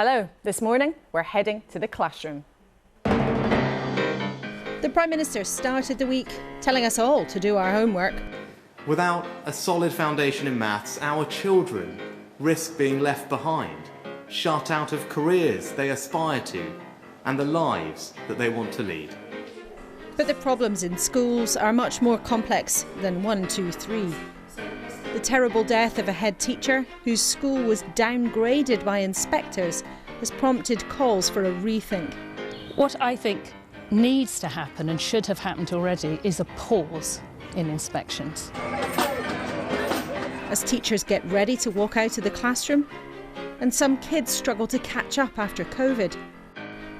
Hello, this morning we're heading to the classroom. The Prime Minister started the week telling us all to do our homework. Without a solid foundation in maths, our children risk being left behind, shut out of careers they aspire to and the lives that they want to lead. But the problems in schools are much more complex than 1, 2, 3. The terrible death of a head teacher whose school was downgraded by inspectors has prompted calls for a rethink. What I think needs to happen and should have happened already is a pause in inspections. As teachers get ready to walk out of the classroom, and some kids struggle to catch up after COVID,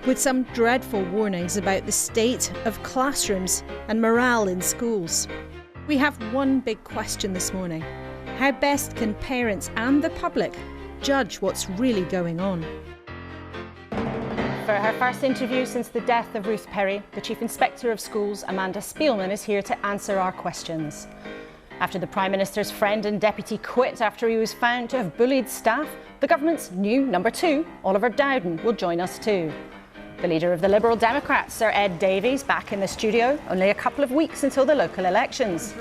with some dreadful warnings about the state of classrooms and morale in schools. We have one big question this morning. How best can parents and the public judge what's really going on? For her first interview since the death of Ruth Perry, the Chief Inspector of Schools, Amanda Spielman, is here to answer our questions. After the Prime Minister's friend and deputy quit after he was found to have bullied staff, the government's new number 2, Oliver Dowden, will join us too. The leader of the Liberal Democrats, Sir Ed Davey, is back in the studio, only a couple of weeks until the local elections.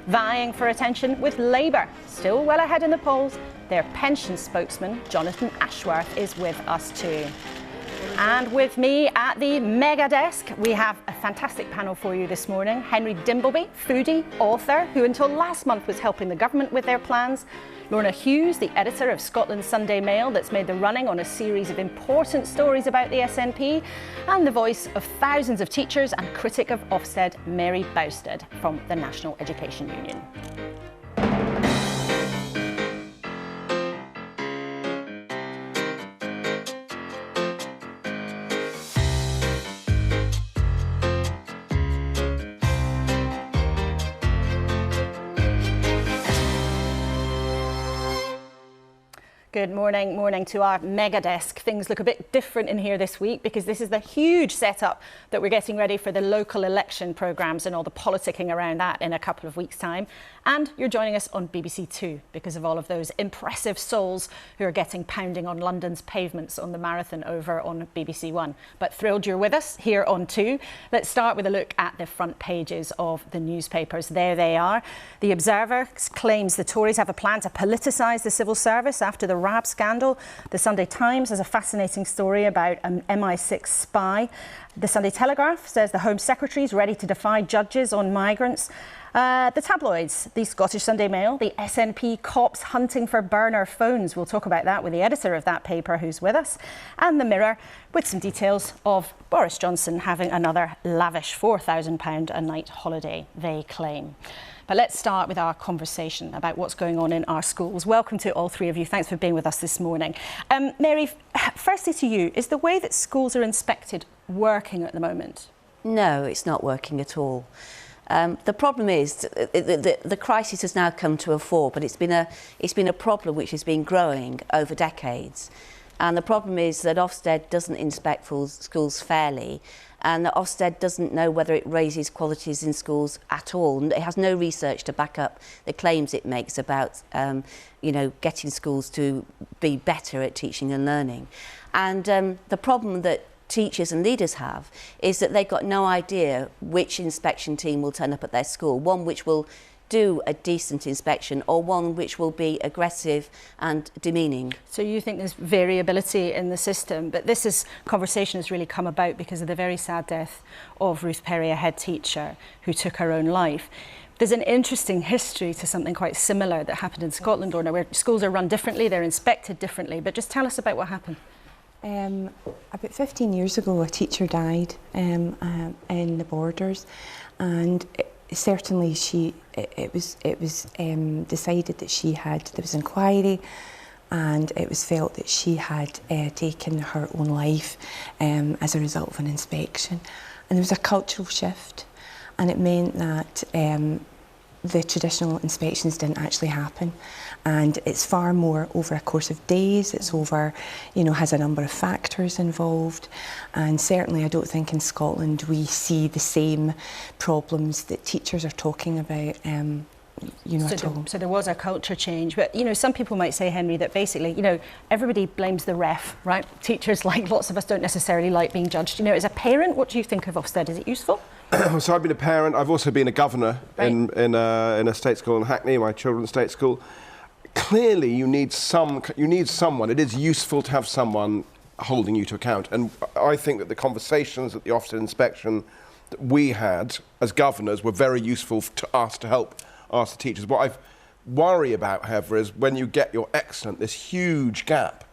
Vying for attention with Labour, still well ahead in the polls, their pension spokesman, Jonathan Ashworth, is with us too. And with me at the mega desk, we have a fantastic panel for you this morning. Henry Dimbleby, foodie, author, who until last month was helping the government with their plans. Lorna Hughes, the editor of Scotland's Sunday Mail that's made the running on a series of important stories about the SNP. And the voice of thousands of teachers and critic of Ofsted, Mary Bousted from the National Education Union. Good morning to our mega desk. Things look a bit different in here this week because this is the huge setup that we're getting ready for the local election programmes and all the politicking around that in a couple of weeks' time. And you're joining us on BBC Two because of all of those impressive souls who are getting pounding on London's pavements on the marathon over on BBC One. But thrilled you're with us here on Two. Let's start with a look at the front pages of the newspapers. There they are. The Observer claims the Tories have a plan to politicise the civil service after the RAB scandal. The Sunday Times has a fascinating story about an MI6 spy. The Sunday Telegraph says the Home Secretary is ready to defy judges on migrants. The tabloids, the Scottish Sunday Mail, the SNP cops hunting for burner phones. We'll talk about that with the editor of that paper who's with us. And the Mirror with some details of Boris Johnson having another lavish £4,000 a night holiday, they claim. But let's start with our conversation about what's going on in our schools. Welcome to all three of you. Thanks for being with us this morning. Mary, firstly to you, is the way that schools are inspected working at the moment? No, it's not working at all. The problem is the crisis has now come to a fore, but it's been a problem which has been growing over decades. And the problem is that Ofsted doesn't inspect schools fairly, and that Ofsted doesn't know whether it raises qualities in schools at all. It has no research to back up the claims it makes about, getting schools to be better at teaching and learning. And the problem that teachers and leaders have is that they've got no idea which inspection team will turn up at their school, one which will do a decent inspection or one which will be aggressive and demeaning. So you think there's variability in the system, but conversation has really come about because of the very sad death of Ruth Perry, a head teacher who took her own life. There's an interesting history to something quite similar that happened in Scotland, Orna, where schools are run differently, they're inspected differently, but just tell us about what happened. About 15 years ago, a teacher died in the Borders, and certainly it was decided that there was inquiry, and it was felt that she had taken her own life as a result of an inspection. And there was a cultural shift, and it meant that the traditional inspections didn't actually happen, and it's far more over a course of days. It's over, has a number of factors involved, and certainly I don't think in Scotland we see the same problems that teachers are talking about at all. So there was a culture change, but some people might say, Henry, that basically everybody blames the ref, right? Teachers, like lots of us, don't necessarily like being judged. As a parent, what do you think of Ofsted? Is it useful? So I've been a parent. I've also been a governor in a state school in Hackney, my children's state school. Clearly, you need someone. It is useful to have someone holding you to account, and I think that the conversations at the Ofsted inspection that we had as governors were very useful to us to help ask the teachers. What I worry about, however, is when you get your excellent, this huge gap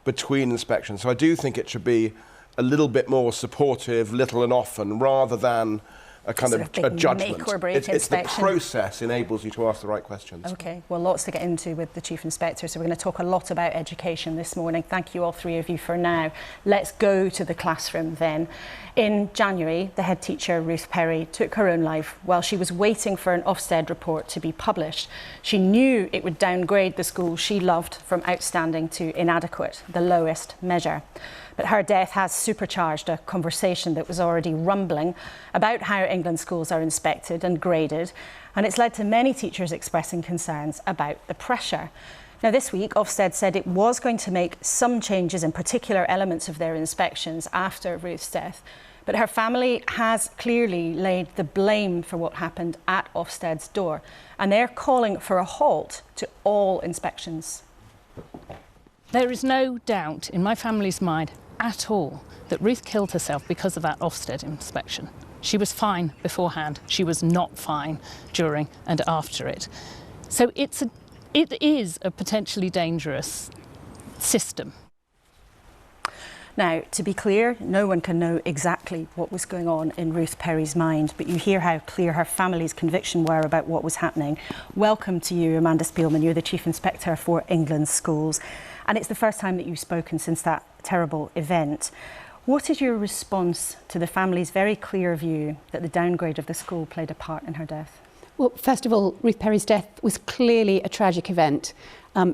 between inspections. So I do think it should be a little bit more supportive, little and often, rather than a kind of a judgment. Make or break it's the process enables you to ask the right questions. Okay, well, lots to get into with the Chief Inspector, so we're going to talk a lot about education this morning. Thank you all three of you for now. Let's go to the classroom then. In January, the head teacher, Ruth Perry, took her own life while she was waiting for an Ofsted report to be published. She knew it would downgrade the school she loved from outstanding to inadequate, the lowest measure. But her death has supercharged a conversation that was already rumbling about how England schools are inspected and graded, and it's led to many teachers expressing concerns about the pressure. Now, this week, Ofsted said it was going to make some changes in particular elements of their inspections after Ruth's death, but her family has clearly laid the blame for what happened at Ofsted's door, and they're calling for a halt to all inspections. There is no doubt in my family's mind at all that Ruth killed herself because of that Ofsted inspection. She was fine beforehand. She was not fine during and after it. So it is a potentially dangerous system. Now, to be clear, no one can know exactly what was going on in Ruth Perry's mind, but you hear how clear her family's conviction were about what was happening. Welcome to you, Amanda Spielman. You're the Chief Inspector for England's schools, and it's the first time that you've spoken since that terrible event. What is your response to the family's very clear view that the downgrade of the school played a part in her death? Well, first of all, Ruth Perry's death was clearly a tragic event.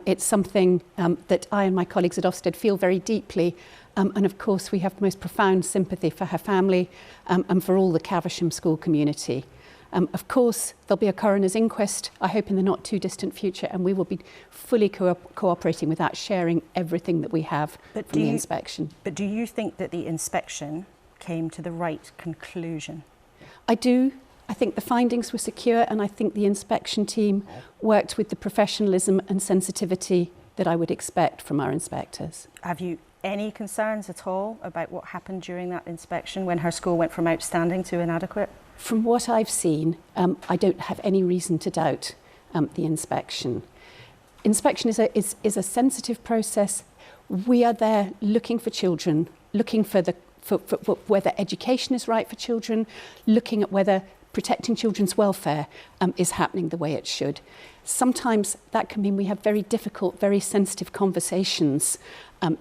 It's something that I and my colleagues at Ofsted feel very deeply. And of course, we have the most profound sympathy for her family and for all the Caversham school community. Of course, there'll be a coroner's inquest, I hope in the not too distant future, and we will be fully cooperating with that, sharing everything that we have from the inspection. But do you think that the inspection came to the right conclusion? I do. I think the findings were secure, and I think the inspection team worked with the professionalism and sensitivity that I would expect from our inspectors. Have you any concerns at all about what happened during that inspection when her school went from outstanding to inadequate? From what I've seen, I don't have any reason to doubt the inspection. Inspection is a sensitive process. We are there looking for children, looking for whether education is right for children, looking at whether protecting children's welfare is happening the way it should. Sometimes that can mean we have very difficult, very sensitive conversations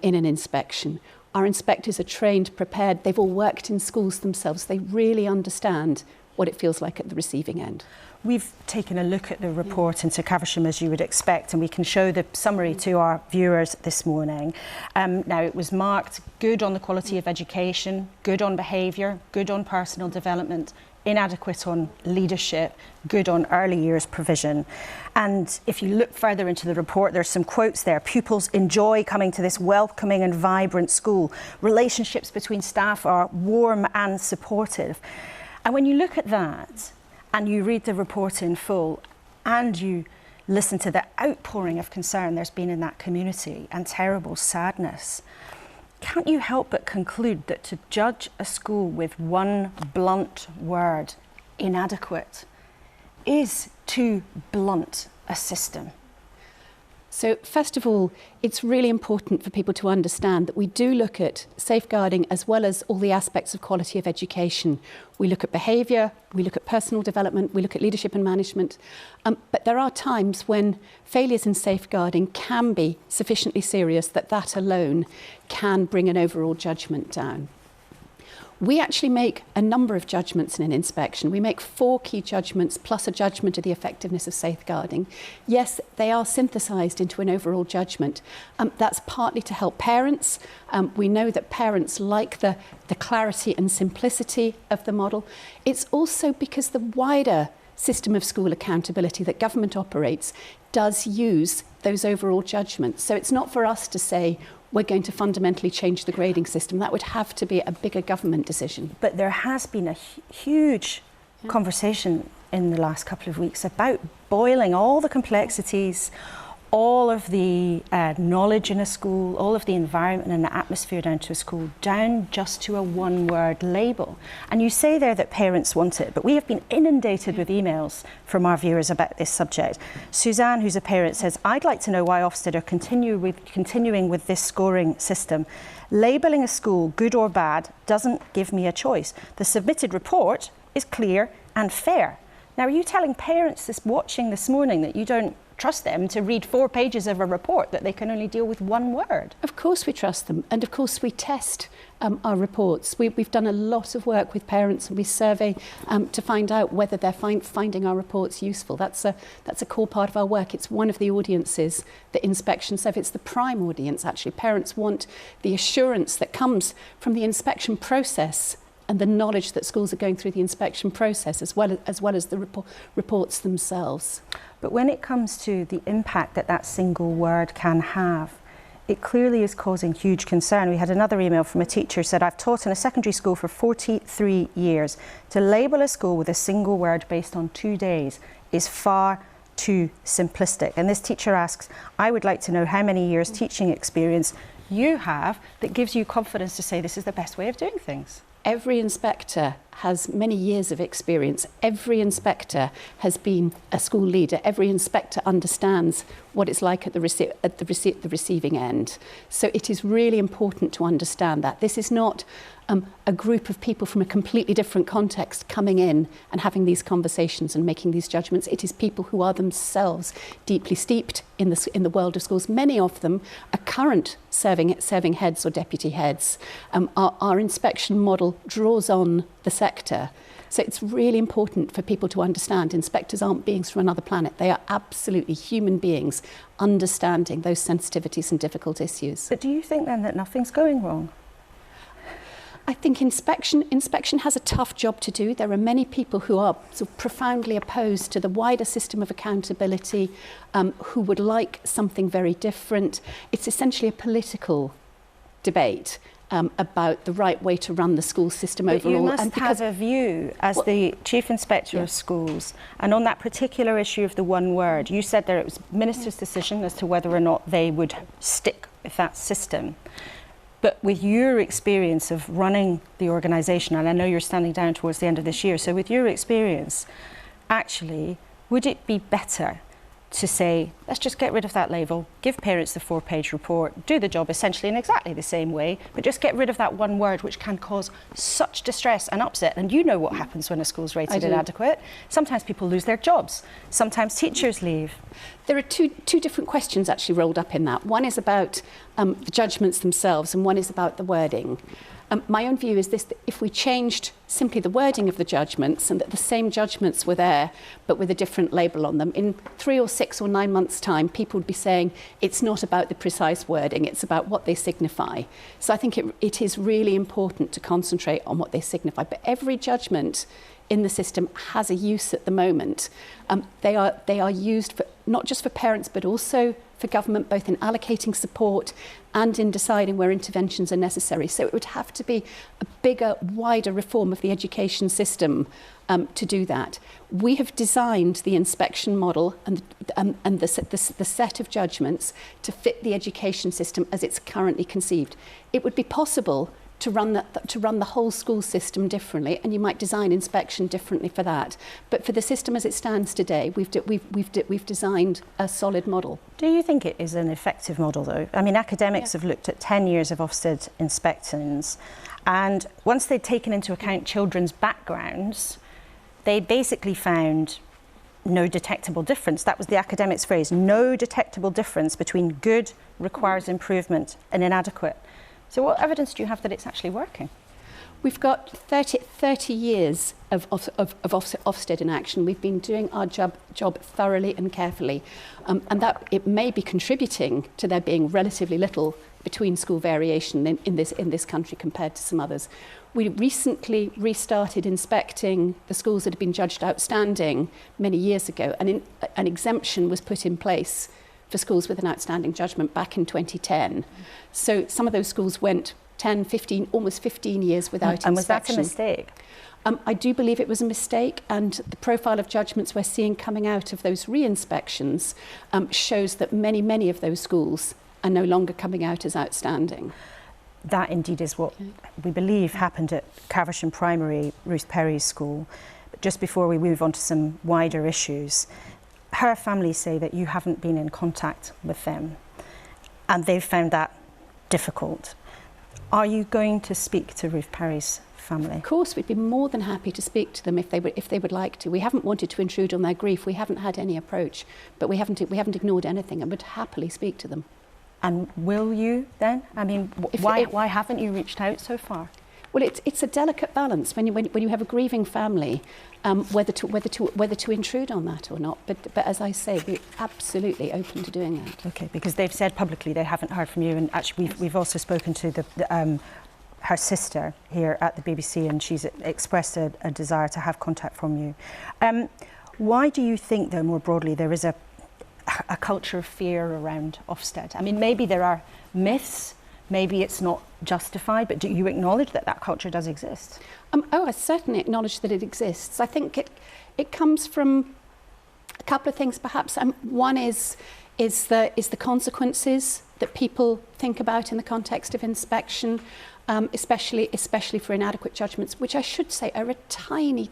in an inspection. Our inspectors are trained, prepared, they've all worked in schools themselves. They really understand what it feels like at the receiving end. We've taken a look at the report into Caversham, as you would expect, and we can show the summary to our viewers this morning. Now, it was marked good on the quality of education, good on behaviour, good on personal development, inadequate on leadership, good on early years provision. And if you look further into the report, there's some quotes there. Pupils enjoy coming to this welcoming and vibrant school. Relationships between staff are warm and supportive. And when you look at that and you read the report in full and you listen to the outpouring of concern there's been in that community and terrible sadness, can't you help but conclude that to judge a school with one blunt word, inadequate, is to blunt a system? So first of all, it's really important for people to understand that we do look at safeguarding as well as all the aspects of quality of education. We look at behaviour, we look at personal development, we look at leadership and management. But there are times when failures in safeguarding can be sufficiently serious that alone can bring an overall judgment down. We actually make a number of judgments in an inspection. We make 4 key judgments plus a judgment of the effectiveness of safeguarding. Yes, they are synthesised into an overall judgment. That's partly to help parents. We know that parents like the clarity and simplicity of the model. It's also because the wider system of school accountability that government operates does use those overall judgments. So it's not for us to say we're going to fundamentally change the grading system. That would have to be a bigger government decision. But there has been a huge conversation in the last couple of weeks about boiling all the complexities, all of the knowledge in a school, all of the environment and the atmosphere down to a school, down just to a one-word label. And you say there that parents want it, but we have been inundated with emails from our viewers about this subject. Suzanne, who's a parent, says, I'd like to know why Ofsted are continuing with this scoring system. Labelling a school good or bad doesn't give me a choice. The submitted report is clear and fair. Now, are you telling parents watching this morning that you don't trust them to read 4 pages of a report, that they can only deal with one word? Of course we trust them, and of course we test our reports. We've done a lot of work with parents, and we survey to find out whether they're finding our reports useful. That's a core part of our work. It's one of the audiences that inspection serves. It's the prime audience, actually. Parents want the assurance that comes from the inspection process and the knowledge that schools are going through the inspection process, as well as the reports themselves. But when it comes to the impact that that single word can have, it clearly is causing huge concern. We had another email from a teacher who said, I've taught in a secondary school for 43 years. To label a school with a single word based on 2 days is far too simplistic. And this teacher asks, I would like to know how many years teaching experience you have that gives you confidence to say this is the best way of doing things. Every inspector has many years of experience. Every inspector has been a school leader. Every inspector understands what it's like at the receiving end. So it is really important to understand that. This is not a group of people from a completely different context coming in and having these conversations and making these judgments. It is people who are themselves deeply steeped in the world of schools. Many of them are current serving heads or deputy heads. Our inspection model draws on the sector. So it's really important for people to understand inspectors aren't beings from another planet. They are absolutely human beings understanding those sensitivities and difficult issues. But do you think then that nothing's going wrong? I think inspection has a tough job to do. There are many people who are sort of profoundly opposed to the wider system of accountability, who would like something very different. It's essentially a political debate about the right way to run the school system overall. You must have a view as the Chief Inspector of Schools, and on that particular issue of the one word, you said that it was Minister's decision as to whether or not they would stick with that system. But with your experience of running the organisation, and I know you're standing down towards the end of this year, so with your experience, actually, would it be better to say, let's just get rid of that label, give parents the 4-page report, do the job essentially in exactly the same way, but just get rid of that one word which can cause such distress and upset? And you know what happens when a school's rated inadequate. Sometimes people lose their jobs. Sometimes teachers leave. There are two different questions actually rolled up in that. One is about the judgments themselves, and one is about the wording. My own view is this: that if we changed simply the wording of the judgments and that the same judgments were there but with a different label on them, in 3 or 6 or 9 months' time, people would be saying it's not about the precise wording, it's about what they signify. So I think it is really important to concentrate on what they signify. But every judgment in the system has a use at the moment. They are used for, not just for parents but also for government, both in allocating support and in deciding where interventions are necessary. So it would have to be a bigger, wider reform of the education system to do that. We have designed the inspection model and the set of judgments to fit the education system as it's currently conceived. It would be possible to run the whole school system differently, and you might design inspection differently for that. But for the system as it stands today, we've designed a solid model. Do you think it is an effective model, though? I mean, academics have looked at 10 years of Ofsted inspections, and once they'd taken into account children's backgrounds, they basically found no detectable difference. That was the academics' phrase: no detectable difference between good, requires improvement, and inadequate. So what evidence do you have that it's actually working? We've got 30 years of Ofsted in action. We've been doing our job thoroughly and carefully, and that it may be contributing to there being relatively little between school variation in this country compared to some others. We recently restarted inspecting the schools that had been judged outstanding many years ago, and an exemption was put in place for schools with an outstanding judgment back in 2010. So some of those schools went 10, 15, almost 15 years without inspection. And was that a mistake? I do believe it was a mistake, and the profile of judgments we're seeing coming out of those re-inspections shows that many of those schools are no longer coming out as outstanding. That indeed is what we believe happened at Caversham Primary, Ruth Perry's school. But just before we move on to some wider issues, her family say that you haven't been in contact with them, and they've found that difficult. Are you going to speak to Ruth Perry's family? Of course, we'd be more than happy to speak to them if they would like to. We haven't wanted to intrude on their grief. We haven't had any approach, but we haven't ignored anything, and would happily speak to them. And will you then? I mean, why haven't you reached out so far? Well, it's a delicate balance when you have a grieving family, whether to intrude on that or not. But as I say, we're absolutely open to doing that. Okay, because they've said publicly they haven't heard from you, and actually we've also spoken to her sister here at the BBC, and she's expressed a desire to have contact from you. Why do you think, though, more broadly, there is a culture of fear around Ofsted? I mean, maybe there are myths, maybe it's not justified, but do you acknowledge that that culture does exist? I certainly acknowledge that it exists. I think it comes from a couple of things, perhaps. One is the consequences that people think about in the context of inspection, especially for inadequate judgments, which I should say are a tiny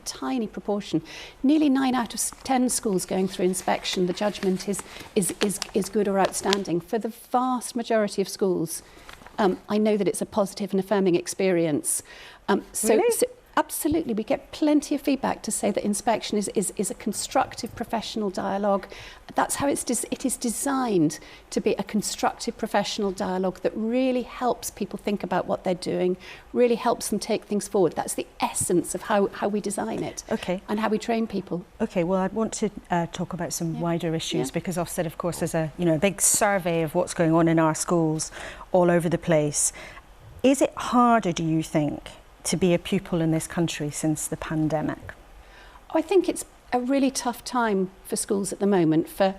proportion. Nearly 9 out of 10 schools going through inspection, the judgment is good or outstanding. For the vast majority of schools, I know that it's a positive and affirming experience. Really? So absolutely, we get plenty of feedback to say that inspection is a constructive professional dialogue. That's how it is designed to be a constructive professional dialogue that really helps people think about what they're doing, really helps them take things forward. That's the essence of how we design it. Okay. And how we train people. Okay, well, I'd want to talk about some wider issues, because Ofsted, of course, is a big survey of what's going on in our schools all over the place. Is it harder, do you think, to be a pupil in this country since the pandemic? I think it's a really tough time for schools at the moment, for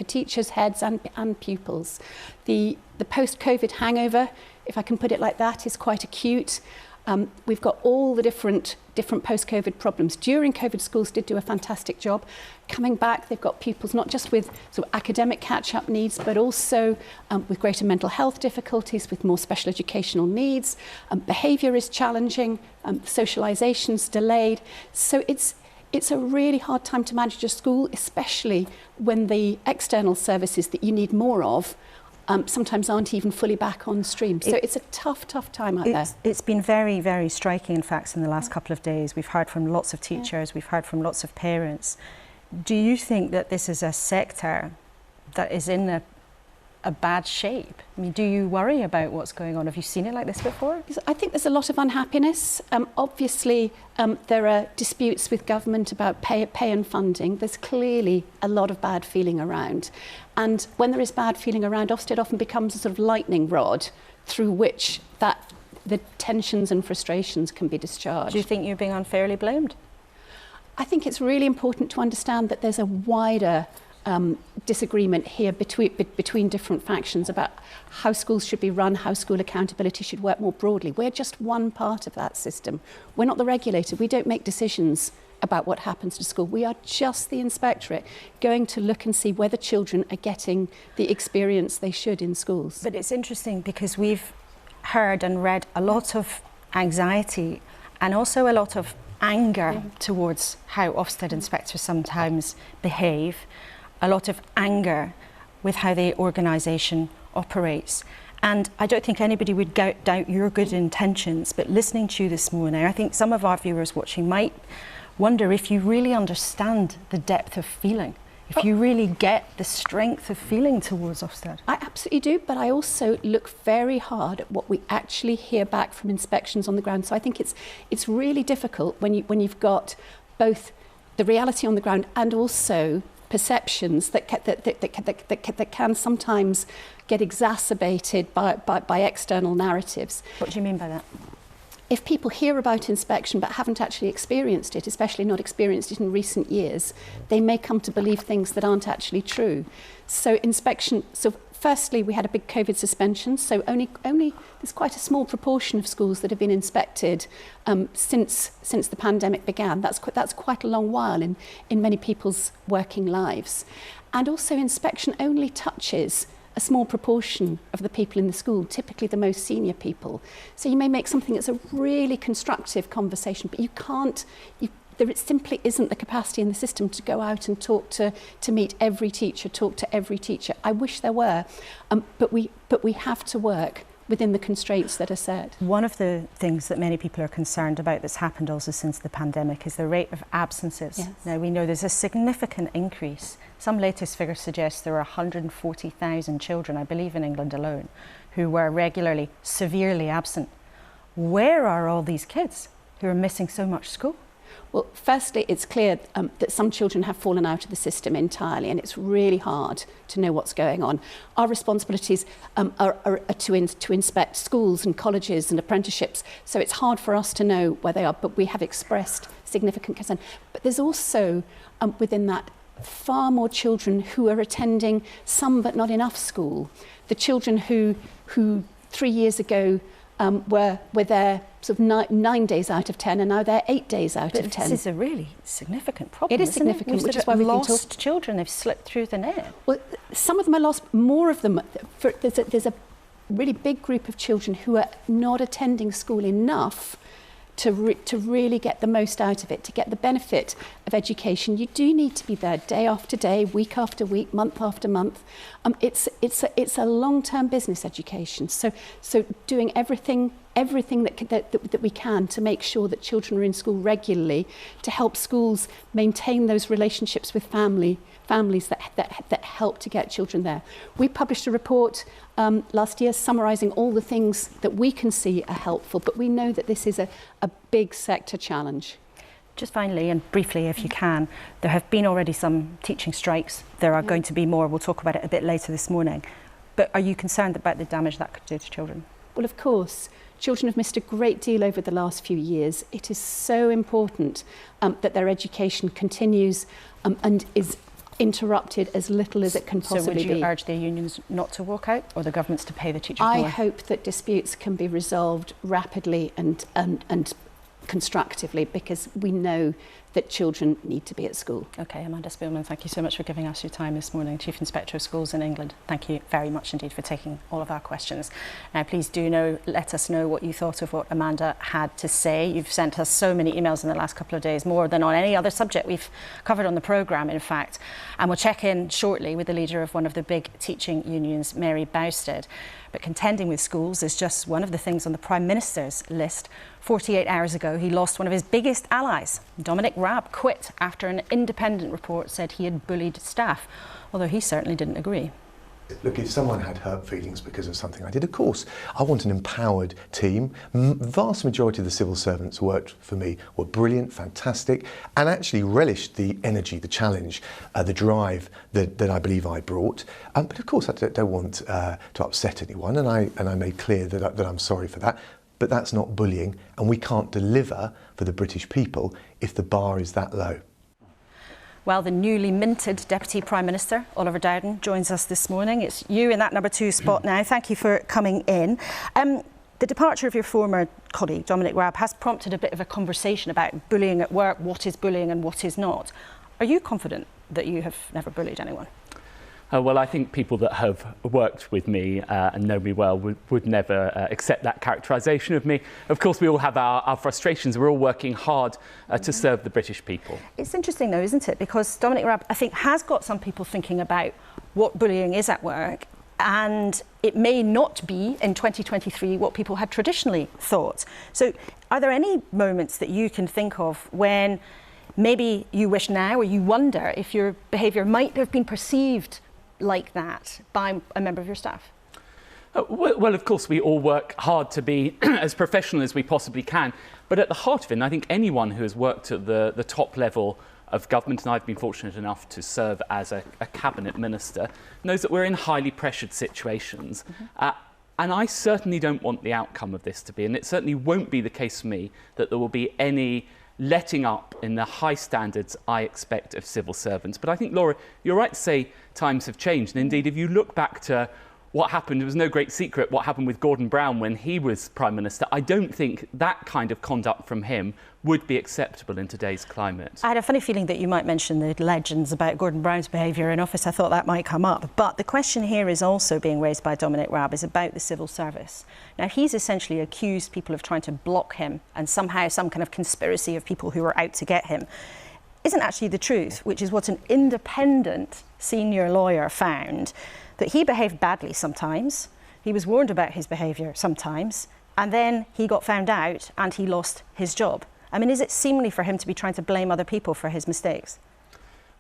teachers, heads and pupils. The post-COVID hangover, if I can put it like that, is quite acute. We've got all the different post-COVID problems. During COVID, schools did do a fantastic job. Coming back, they've got pupils not just with sort of academic catch-up needs, but also with greater mental health difficulties, with more special educational needs. Behaviour is challenging, socialisation's delayed. So it's a really hard time to manage a school, especially when the external services that you need more of sometimes aren't even fully back on stream. So it's a tough time out there. It's been very, very striking, in fact, in the last couple of days. We've heard from lots of teachers, we've heard from lots of parents. Do you think that this is a sector that is in a bad shape? I mean, do you worry about what's going on? Have you seen it like this before? I think there's a lot of unhappiness. Obviously, there are disputes with government about pay and funding. There's clearly a lot of bad feeling around. And when there is bad feeling around, Ofsted often becomes a sort of lightning rod through which the tensions and frustrations can be discharged. Do you think you're being unfairly blamed? I think it's really important to understand that there's a wider disagreement here between different factions about how schools should be run, how school accountability should work more broadly. We're just one part of that system. We're not the regulator. We don't make decisions about what happens to school. We are just the inspectorate going to look and see whether children are getting the experience they should in schools. But it's interesting because we've heard and read a lot of anxiety and also a lot of anger towards how Ofsted inspectors sometimes behave, a lot of anger with how the organisation operates. And I don't think anybody would doubt your good intentions, but listening to you this morning, I think some of our viewers watching might wonder if you really understand the depth of feeling if you really get the strength of feeling towards Ofsted? I absolutely do, but I also look very hard at what we actually hear back from inspections on the ground. So I think it's really difficult when you've got both the reality on the ground and also perceptions that can sometimes get exacerbated by external narratives. What do you mean by that? If people hear about inspection but haven't actually experienced it, especially not experienced it in recent years, they may come to believe things that aren't actually true. So inspection, so firstly, we had a big COVID suspension, so only there's quite a small proportion of schools that have been inspected since the pandemic began. That's quite a long while in many people's working lives. And also inspection only touches a small proportion of the people in the school, typically the most senior people. So you may make something that's a really constructive conversation, but you can't, there simply isn't the capacity in the system to go out and talk to meet every teacher, talk to every teacher. I wish there were, but we have to work within the constraints that are set. One of the things that many people are concerned about that's happened also since the pandemic is the rate of absences. Yes. Now we know there's a significant increase. Some latest figures suggest there are 140,000 children, I believe in England alone, who were regularly, severely absent. Where are all these kids who are missing so much school? Well, firstly, it's clear that some children have fallen out of the system entirely, and it's really hard to know what's going on. Our responsibilities are to inspect schools and colleges and apprenticeships, so it's hard for us to know where they are, but we have expressed significant concern. But there's also, within that, far more children who are attending some but not enough school. The children who 3 years ago were there sort of 9 days out of 10, and now they're 8 days out of 10. This is a really significant problem. It is significant, which is why we've lost children. They've slipped through the net. Well, some of them are lost. More of them. There's a really big group of children who are not attending school enough to really get the most out of it, to get the benefit of education. You do need to be there day after day, week after week, month after month. It's a long-term business education. So doing everything that we can to make sure that children are in school regularly, to help schools maintain those relationships with families that help to get children there. We published a report last year summarising all the things that we can see are helpful, but we know that this is a big sector challenge. Just finally and briefly, if you can, there have been already some teaching strikes. There are going to be more. We'll talk about it a bit later this morning. But are you concerned about the damage that could do to children? Well, of course. Children have missed a great deal over the last few years. It is so important that their education continues and is interrupted as little as it can possibly be. So would you urge the unions not to walk out, or the governments to pay the teachers more? I hope that disputes can be resolved rapidly and constructively, because we know that children need to be at school. OK, Amanda Spielman, thank you so much for giving us your time this morning, Chief Inspector of Schools in England. Thank you very much indeed for taking all of our questions. Now, please do let us know what you thought of what Amanda had to say. You've sent us so many emails in the last couple of days, more than on any other subject we've covered on the programme, in fact. And we'll check in shortly with the leader of one of the big teaching unions, Mary Bousted. But contending with schools is just one of the things on the Prime Minister's list. 48 hours ago, he lost one of his biggest allies. Dominic Raab quit after an independent report said he had bullied staff, although he certainly didn't agree. Look, if someone had hurt feelings because of something I did, of course, I want an empowered team. Vast majority of the civil servants who worked for me were brilliant, fantastic, and actually relished the energy, the challenge, the drive that I believe I brought. But of course, I don't want to upset anyone, and I made clear that I'm sorry for that. But that's not bullying, and we can't deliver for the British people if the bar is that low. Well, the newly minted Deputy Prime Minister, Oliver Dowden, joins us this morning. It's you in that number 2 spot now. Thank you for coming in. The departure of your former colleague, Dominic Raab, has prompted a bit of a conversation about bullying at work, what is bullying and what is not. Are you confident that you have never bullied anyone? Well, I think people that have worked with me and know me well would never accept that characterisation of me. Of course, we all have our frustrations. We're all working hard to serve the British people. It's interesting, though, isn't it? Because Dominic Raab, I think, has got some people thinking about what bullying is at work, and it may not be in 2023 what people had traditionally thought. So are there any moments that you can think of when maybe you wish now, or you wonder if your behaviour might have been perceived like that by a member of your staff? Well, of course, we all work hard to be as professional as we possibly can. But at the heart of it, and I think anyone who has worked at the top level of government, and I've been fortunate enough to serve as a cabinet minister, knows that we're in highly pressured situations. And I certainly don't want the outcome of this to be, and it certainly won't be the case for me, that there will be any letting up in the high standards I expect of civil servants. But I think, Laura, you're right to say times have changed. And indeed, if you look back to what happened, it was no great secret what happened with Gordon Brown when he was Prime Minister. I don't think that kind of conduct from him would be acceptable in today's climate. I had a funny feeling that you might mention the legends about Gordon Brown's behaviour in office. I thought that might come up. But the question here is also being raised by Dominic Raab is about the civil service. Now, he's essentially accused people of trying to block him and somehow some kind of conspiracy of people who are out to get him. Isn't actually the truth, which is what an independent senior lawyer found, that he behaved badly sometimes, he was warned about his behaviour sometimes, and then he got found out and he lost his job. I mean, is it seemly for him to be trying to blame other people for his mistakes?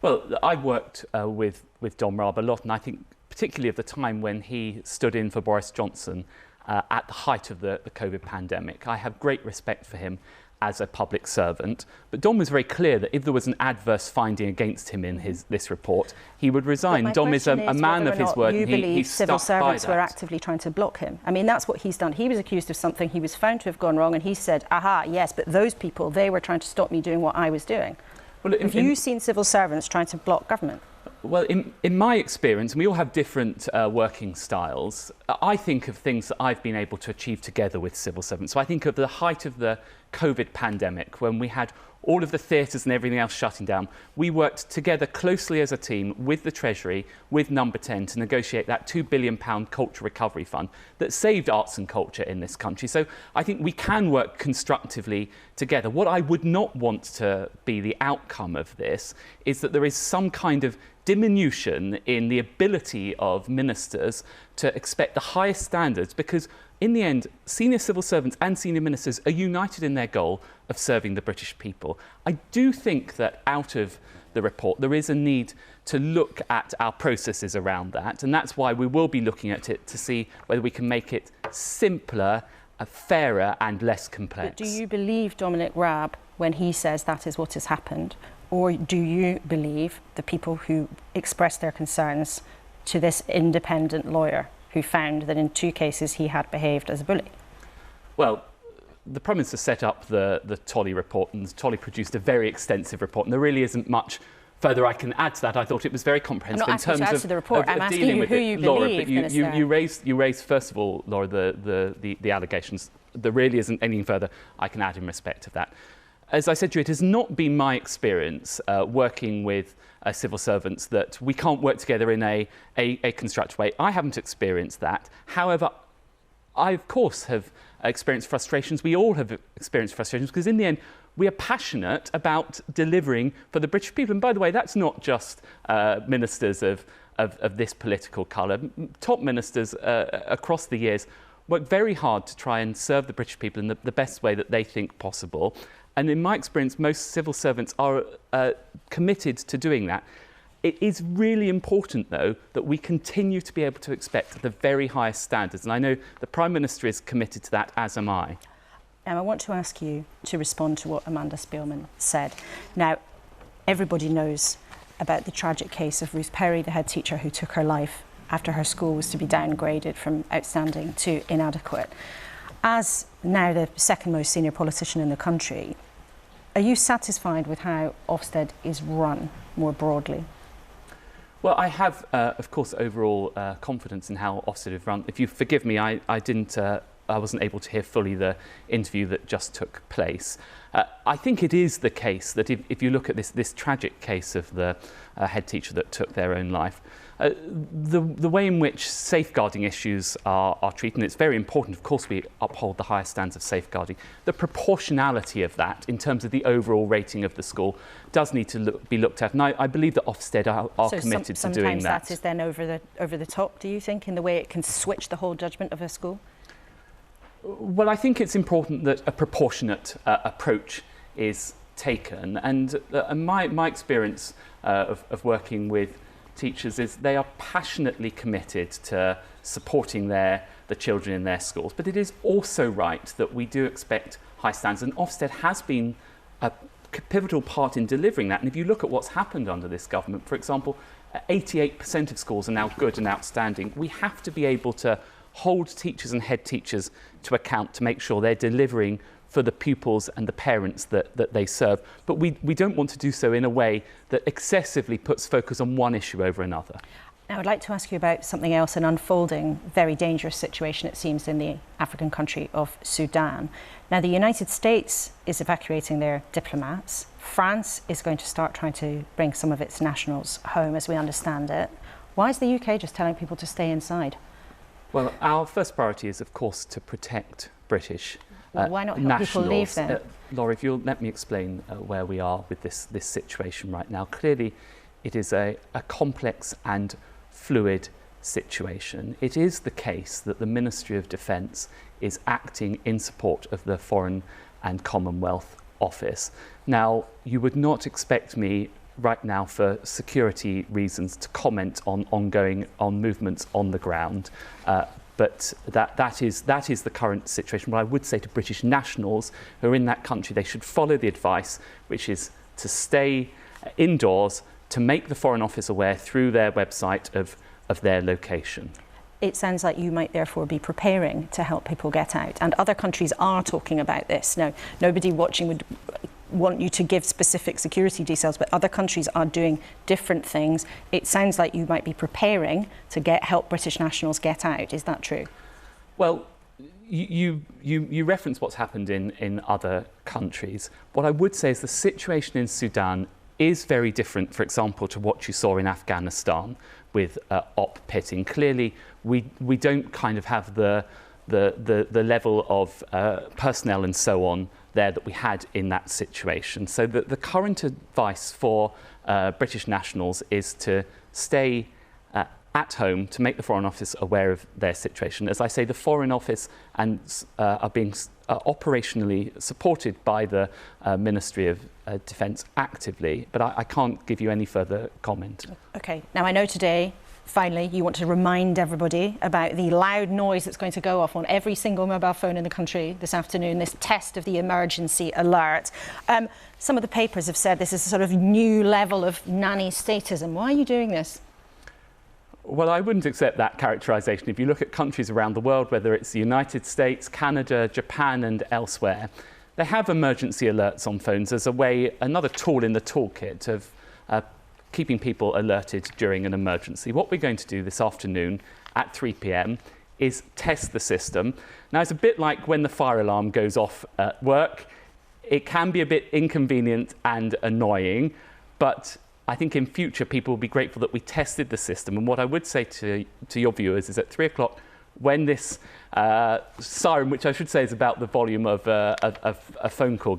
Well, I worked with Dom Raab a lot, and I think particularly of the time when he stood in for Boris Johnson at the height of the COVID pandemic. I have great respect for him as a public servant, but Dom was very clear that if there was an adverse finding against him in this report, he would resign. Dom is a man of his word, and he civil stuck by servants that. were actively trying to block him. I mean, that's what he's done. He was accused of something, he was found to have gone wrong, and he said, aha, yes, but those people, they were trying to stop me doing what I was doing. Well, have you seen civil servants trying to block government? Well, in my experience, and we all have different working styles, I think of things that I've been able to achieve together with civil servants. So I think of the height of the COVID pandemic, when we had all of the theatres and everything else shutting down. We worked together closely as a team with the Treasury, with Number 10, to negotiate that £2 billion culture recovery fund that saved arts and culture in this country. So I think we can work constructively together. What I would not want to be the outcome of this is that there is some kind of diminution in the ability of ministers to expect the highest standards, because in the end, senior civil servants and senior ministers are united in their goal of serving the British people. I do think that out of the report, there is a need to look at our processes around that, and that's why we will be looking at it to see whether we can make it simpler, fairer and less complex. But do you believe Dominic Raab when he says that is what has happened? Or do you believe the people who expressed their concerns to this independent lawyer who found that in 2 cases he had behaved as a bully? Well, the Prime Minister set up the Tolley report, and Tolley produced a very extensive report, and there really isn't much further I can add to that. I thought it was very comprehensive. I'm not asking you to add to the report. I'm asking you who you believe, Minister. But you raised first of all, Laura, the allegations. There really isn't anything further I can add in respect of that. As I said to you, it has not been my experience working with civil servants that we can't work together in a constructive way. I haven't experienced that. However, I, of course, have experienced frustrations. We all have experienced frustrations, because in the end, we are passionate about delivering for the British people. And by the way, that's not just ministers of this political colour. Top ministers across the years work very hard to try and serve the British people in the best way that they think possible. And in my experience, most civil servants are committed to doing that. It is really important, though, that we continue to be able to expect the very highest standards. And I know the Prime Minister is committed to that, as am I. I want to ask you to respond to what Amanda Spielman said. Now, everybody knows about the tragic case of Ruth Perry, the head teacher who took her life after her school was to be downgraded from outstanding to inadequate. As now the second most senior politician in the country, are you satisfied with how Ofsted is run more broadly? Well, I have, of course, overall confidence in how Ofsted is run. If you forgive me, I wasn't able to hear fully the interview that just took place. I think it is the case that if you look at this tragic case of the head teacher that took their own life, the way in which safeguarding issues are treated, and it's very important, of course, we uphold the highest standards of safeguarding, the proportionality of that in terms of the overall rating of the school does need to be looked at. And I believe that Ofsted are committed to doing that. Sometimes that is then over the top, do you think, in the way it can switch the whole judgment of a school? Well, I think it's important that a proportionate approach is taken. And my experience of working with teachers is they are passionately committed to supporting the children in their schools. But it is also right that we do expect high standards, and Ofsted has been a pivotal part in delivering that. And if you look at what's happened under this government, for example, 88% of schools are now good and outstanding. We have to be able to hold teachers and head teachers to account to make sure they're delivering for the pupils and the parents that they serve. But we don't want to do so in a way that excessively puts focus on one issue over another. Now, I'd like to ask you about something else, an unfolding, very dangerous situation, it seems, in the African country of Sudan. Now, the United States is evacuating their diplomats. France is going to start trying to bring some of its nationals home, as we understand it. Why is the UK just telling people to stay inside? Well, our first priority is, of course, to protect British well, why not help nationals. people leave then? Laura, if you'll let me explain where we are with this situation right now. Clearly, it is a complex and fluid situation. It is the case that the Ministry of Defence is acting in support of the Foreign and Commonwealth Office. Now, you would not expect me right now for security reasons to comment on movements on the ground, but that is the current situation. What I would say to British nationals who are in that country, they should follow the advice, which is to stay indoors, to make the Foreign Office aware through their website of their location. It sounds like you might therefore be preparing to help people get out, and other countries are talking about this. Now, nobody watching would want you to give specific security details, but other countries are doing different things. It sounds like you might be preparing to help British nationals get out. Is that true? Well, you reference what's happened in other countries. What I would say is the situation in Sudan is very different, for example, to what you saw in Afghanistan with op pitting. Clearly, we don't kind of have the level of personnel and so on there that we had in that situation. So the current advice for British nationals is to stay at home, to make the Foreign Office aware of their situation. As I say, the Foreign Office are being operationally supported by the Ministry of Defence actively, but I can't give you any further comment. Okay, now I know today, finally, you want to remind everybody about the loud noise that's going to go off on every single mobile phone in the country this afternoon, this test of the emergency alert. Some of the papers have said this is a sort of new level of nanny statism. Why are you doing this? Well, I wouldn't accept that characterisation. If you look at countries around the world, whether it's the United States, Canada, Japan and elsewhere, they have emergency alerts on phones as another tool in the toolkit of keeping people alerted during an emergency. What we're going to do this afternoon at 3 p.m. is test the system. Now, it's a bit like when the fire alarm goes off at work. It can be a bit inconvenient and annoying, but I think in future people will be grateful that we tested the system. And what I would say to your viewers is at 3 o'clock, when this siren, which I should say is about the volume of a phone call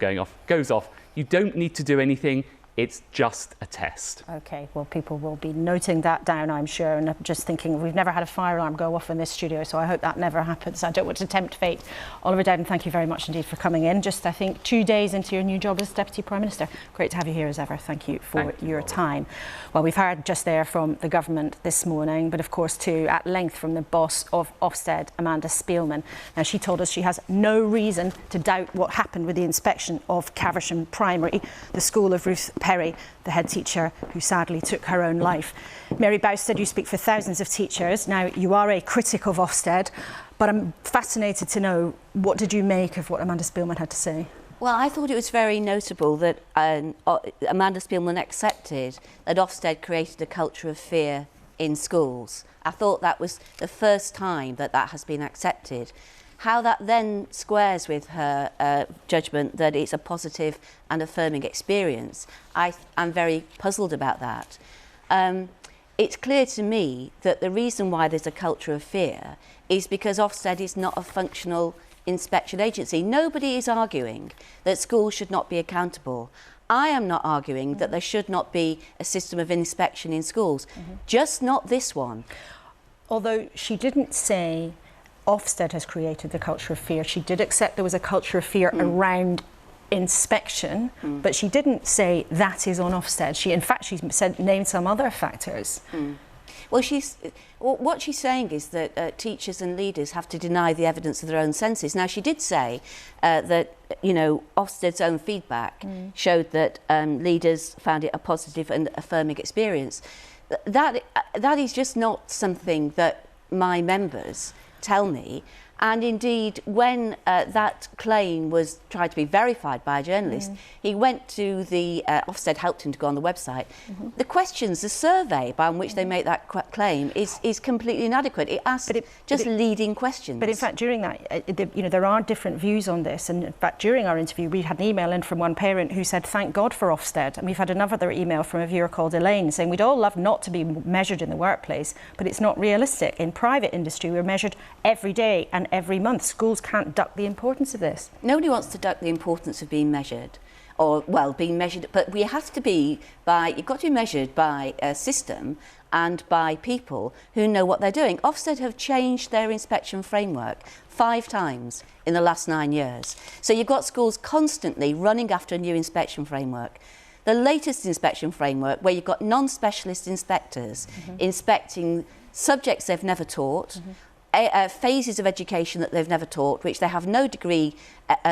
goes off, you don't need to do anything. It's just a test. OK, well, people will be noting that down, I'm sure, and just thinking, we've never had a fire alarm go off in this studio, so I hope that never happens. I don't want to tempt fate. Oliver Dowden, thank you very much indeed for coming in. Just, I think, 2 days into your new job as Deputy Prime Minister. Great to have you here as ever. Thank you for your time. Well, we've heard just there from the government this morning, but of course, too, at length from the boss of Ofsted, Amanda Spielman. Now, she told us she has no reason to doubt what happened with the inspection of Caversham Primary, the school of Ruth Perry, the head teacher who sadly took her own life. Mary Bousted, you speak for thousands of teachers. Now, you are a critic of Ofsted, but I'm fascinated to know, what did you make of what Amanda Spielman had to say? Well, I thought it was very notable that Amanda Spielman accepted that Ofsted created a culture of fear in schools. I thought that was the first time that has been accepted. How that then squares with her judgment that it's a positive and affirming experience, I'm very puzzled about that. It's clear to me that the reason why there's a culture of fear is because Ofsted is not a functional inspection agency. Nobody is arguing that schools should not be accountable. I am not arguing that there should not be a system of inspection in schools, just not this one. Although she didn't say Ofsted has created the culture of fear. She did accept there was a culture of fear around inspection, but she didn't say that is on Ofsted. In fact, she named some other factors. Well, what she's saying is that teachers and leaders have to deny the evidence of their own senses. Now, she did say that, you know, Ofsted's own feedback showed that leaders found it a positive and affirming experience. That is just not something that my members tell me. And indeed, when that claim was tried to be verified by a journalist, he went to the Ofsted helped him to go on the website. The questions, the survey by which they make that claim is completely inadequate. It asks leading questions. But in fact, during that, you know, there are different views on this. And in fact, during our interview, we had an email in from one parent who said, "Thank God for Ofsted." And we've had another email from a viewer called Elaine saying, "We'd all love not to be measured in the workplace, but it's not realistic. In private industry, we're measured every day and every month. Schools can't duck the importance of this." Nobody wants to duck the importance of being measured, or, well, being measured, but we have to be you've got to be measured by a system and by people who know what they're doing. Ofsted have changed their inspection framework 5 times in the last 9 years. So you've got schools constantly running after a new inspection framework. The latest inspection framework, where you've got non-specialist inspectors inspecting subjects they've never taught, phases of education that they've never taught, which they have no degree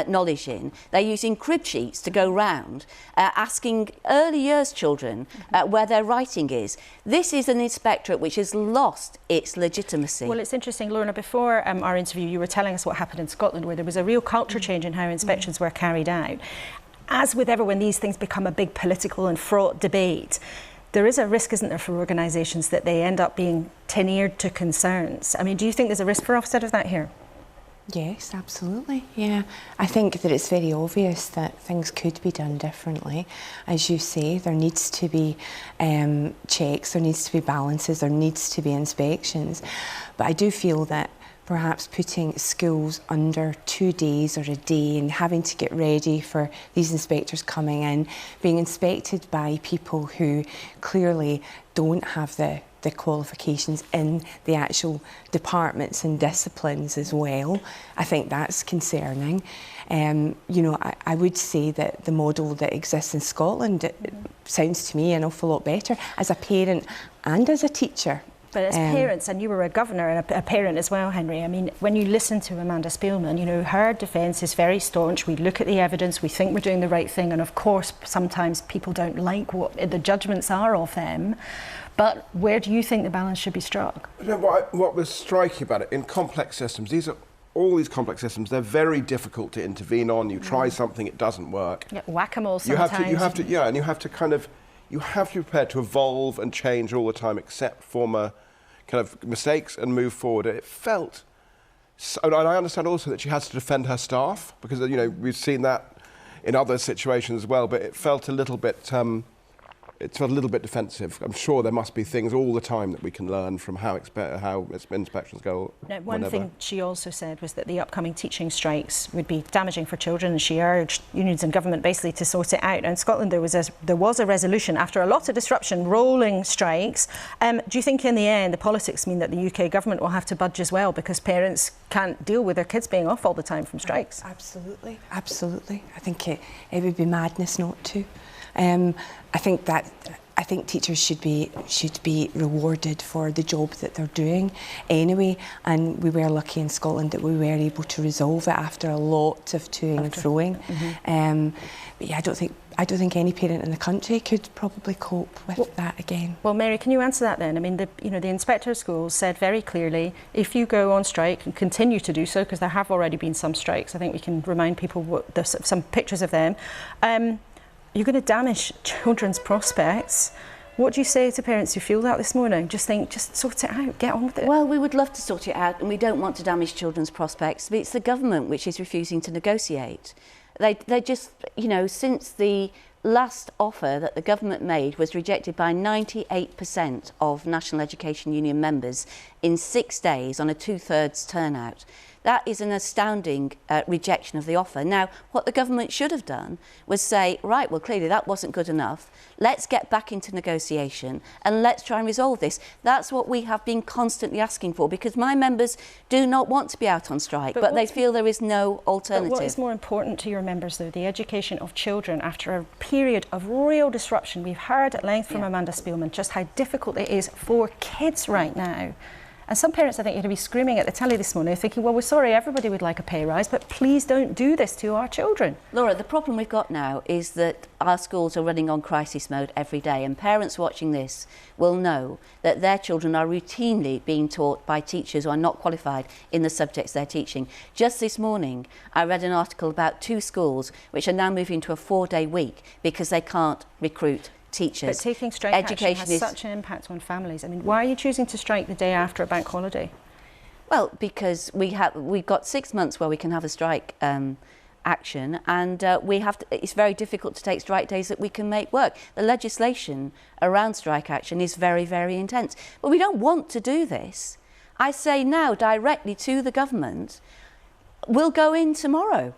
knowledge in. They're using crib sheets to go round, asking early years children where their writing is. This is an inspectorate which has lost its legitimacy. Well, it's interesting, Lorna, before our interview, you were telling us what happened in Scotland, where there was a real culture change in how inspections were carried out. As with ever, when these things become a big political and fraught debate, there is a risk, isn't there, for organisations that they end up being tin-eared to concerns. I mean, do you think there's a risk for Ofsted of that here? Yes, absolutely, yeah. I think that it's very obvious that things could be done differently. As you say, there needs to be checks, there needs to be balances, there needs to be inspections. But I do feel that perhaps putting schools under 2 days or a day and having to get ready for these inspectors coming in, being inspected by people who clearly don't have the qualifications in the actual departments and disciplines as well, I think that's concerning. You know, I would say that the model that exists in Scotland sounds to me an awful lot better as a parent and as a teacher. But as parents, and you were a governor and a parent as well, Henry, I mean, when you listen to Amanda Spielman, you know, her defence is very staunch. We look at the evidence, we think we're doing the right thing, and of course, sometimes people don't like what the judgments are of them. But where do you think the balance should be struck? You know, what was striking about it, in complex systems, all these complex systems, they're very difficult to intervene on. You try something, it doesn't work. Yeah, whack-a-mole sometimes. And you have to be prepared to evolve and change all the time, accept former kind of mistakes and move forward. It felt, and I understand also that she has to defend her staff, because, you know, we've seen that in other situations as well, but it felt a little bit defensive. I'm sure there must be things all the time that we can learn from how inspections go. Now, one thing she also said was that the upcoming teaching strikes would be damaging for children, and she urged unions and government basically to sort it out. Now, in Scotland, there was a resolution after a lot of disruption, rolling strikes. Do you think in the end the politics mean that the UK government will have to budge as well, because parents can't deal with their kids being off all the time from strikes? Absolutely, absolutely. I think it would be madness not to. I think teachers should be rewarded for the job that they're doing anyway, and we were lucky in Scotland that we were able to resolve it after a lot of toing and froing. But yeah, I don't think any parent in the country could probably cope with that again. Well, Mary, can you answer that then? I mean, the inspector of schools said very clearly, if you go on strike and continue to do so, because there have already been some strikes, I think we can remind people some pictures of them. You're going to damage children's prospects. What do you say to parents who feel that this morning? Just sort it out, get on with it. Well, we would love to sort it out, and we don't want to damage children's prospects, but it's the government which is refusing to negotiate. They just, you know, since the last offer that the government made was rejected by 98% of National Education Union members in 6 days on a 2/3 turnout. That is an astounding rejection of the offer. Now, what the government should have done was say, right, well, clearly that wasn't good enough. Let's get back into negotiation and let's try and resolve this. That's what we have been constantly asking for, because my members do not want to be out on strike, but they feel there is no alternative. But what is more important to your members, though, the education of children after a period of real disruption? We've heard at length from Amanda Spielman just how difficult it is for kids right now. And some parents, I think, are going to be screaming at the telly this morning thinking, well, we're sorry, everybody would like a pay rise, but please don't do this to our children. Laura, the problem we've got now is that our schools are running on crisis mode every day, and parents watching this will know that their children are routinely being taught by teachers who are not qualified in the subjects they're teaching. Just this morning, I read an article about 2 schools which are now moving to a 4-day week because they can't recruit teachers. But taking strike action has such an impact on families. I mean, why are you choosing to strike the day after a bank holiday? Well, because we've got 6 months where we can have a strike action, and it's very difficult to take strike days that we can make work. The legislation around strike action is very, very intense. But we don't want to do this. I say now directly to the government, we'll go in tomorrow.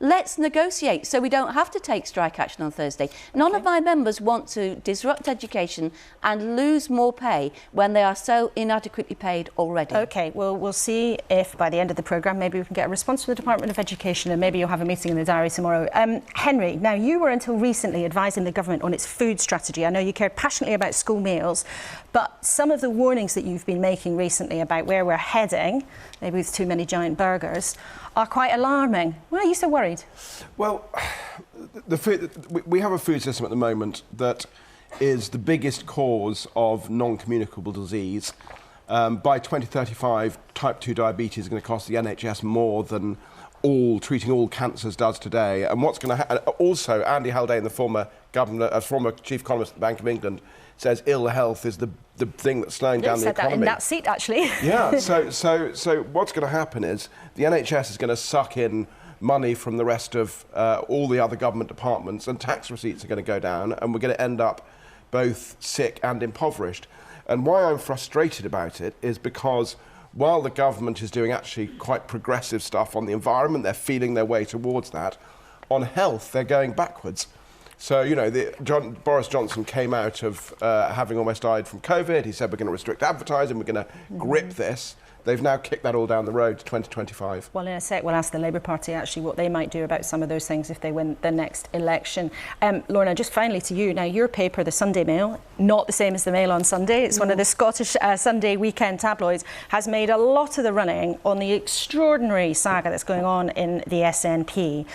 Let's negotiate so we don't have to take strike action on Thursday. None of my members want to disrupt education and lose more pay when they are so inadequately paid already. OK, well, we'll see if by the end of the programme maybe we can get a response from the Department of Education, and maybe you'll have a meeting in the diary tomorrow. Henry, now you were until recently advising the government on its food strategy. I know you cared passionately about school meals, but some of the warnings that you've been making recently about where we're heading, maybe with too many giant burgers, are quite alarming. Why are you so worried? Well, we have a food system at the moment that is the biggest cause of non-communicable disease. By 2035, type 2 diabetes is going to cost the NHS more than treating all cancers does today. And what's going to happen? Also, Andy Haldane, the former governor, former chief economist at the Bank of England, says ill health is the thing that's slowing down the economy. Said that in that seat, actually. Yeah. So what's going to happen is the NHS is going to suck in money from the rest of all the other government departments, and tax receipts are going to go down, and we're going to end up both sick and impoverished. And why I'm frustrated about it is because while the government is doing actually quite progressive stuff on the environment, they're feeling their way towards that, on health they're going backwards. So, you know, Boris Johnson came out of having almost died from COVID. He said we're going to restrict advertising, we're going to grip this. They've now kicked that all down the road to 2025. Well, in a sec, we'll ask the Labour Party actually what they might do about some of those things if they win the next election. Lorna, just finally to you. Now, your paper, the Sunday Mail, not the same as the Mail on Sunday. It's one of the Scottish Sunday weekend tabloids, has made a lot of the running on the extraordinary saga that's going on in the SNP.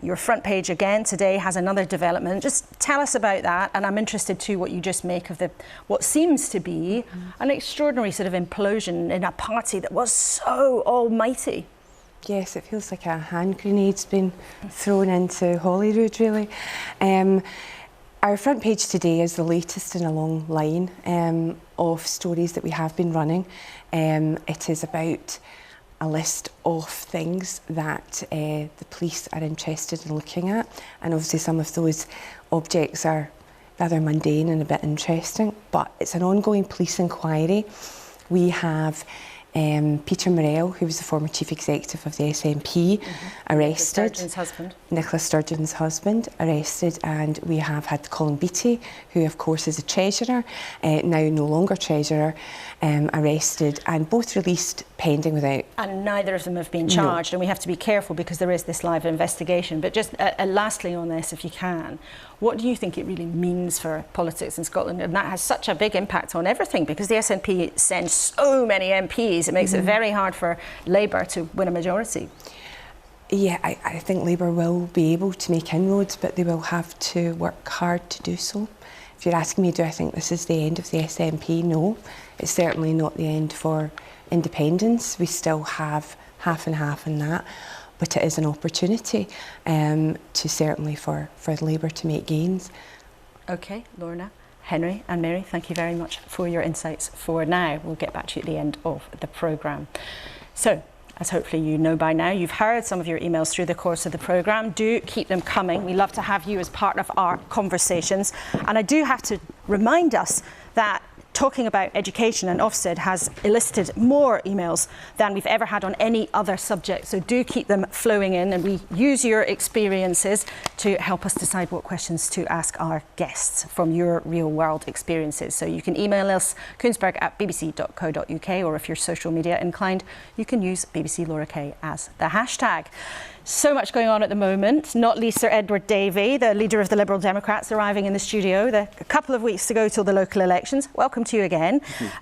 Your front page again today has another development. Just tell us about that, and I'm interested too what you just make of what seems to be an extraordinary sort of implosion in a party that was so almighty. Yes, it feels like a hand grenade's been thrown into Holyrood, really. Our front page today is the latest in a long line of stories that we have been running. It is about a list of things that the police are interested in looking at, and obviously some of those objects are rather mundane and a bit interesting, but it's an ongoing police inquiry. We have Peter Morell, who was the former chief executive of the SNP, arrested. Nicola Sturgeon's husband, arrested, and we have had Colin Beattie, who of course is a treasurer, now no longer treasurer, arrested, and both released pending without. And neither of them have been charged, and we have to be careful because there is this live investigation. But just lastly on this, if you can, what do you think it really means for politics in Scotland? And that has such a big impact on everything because the SNP sends so many MPs. It makes it very hard for Labour to win a majority. Yeah, I think Labour will be able to make inroads, but they will have to work hard to do so. If you're asking me, do I think this is the end of the SNP? No, it's certainly not the end for independence. We still have half and half in that. But it is an opportunity to certainly for Labour to make gains. OK, Lorna, Henry and Mary, thank you very much for your insights for now. We'll get back to you at the end of the programme. So, as hopefully you know by now, you've heard some of your emails through the course of the programme. Do keep them coming. We love to have you as part of our conversations. And I do have to remind us that talking about education, and Ofsted has elicited more emails than we've ever had on any other subject. So do keep them flowing in, and we use your experiences to help us decide what questions to ask our guests from your real world experiences. So you can email us kuenssberg@bbc.co.uk, or if you're social media inclined, you can use BBC Laura Kay as the hashtag. So much going on at the moment, not least Sir Ed Davey, the leader of the Liberal Democrats, arriving in the studio. A couple of weeks to go till the local elections. Welcome to you again.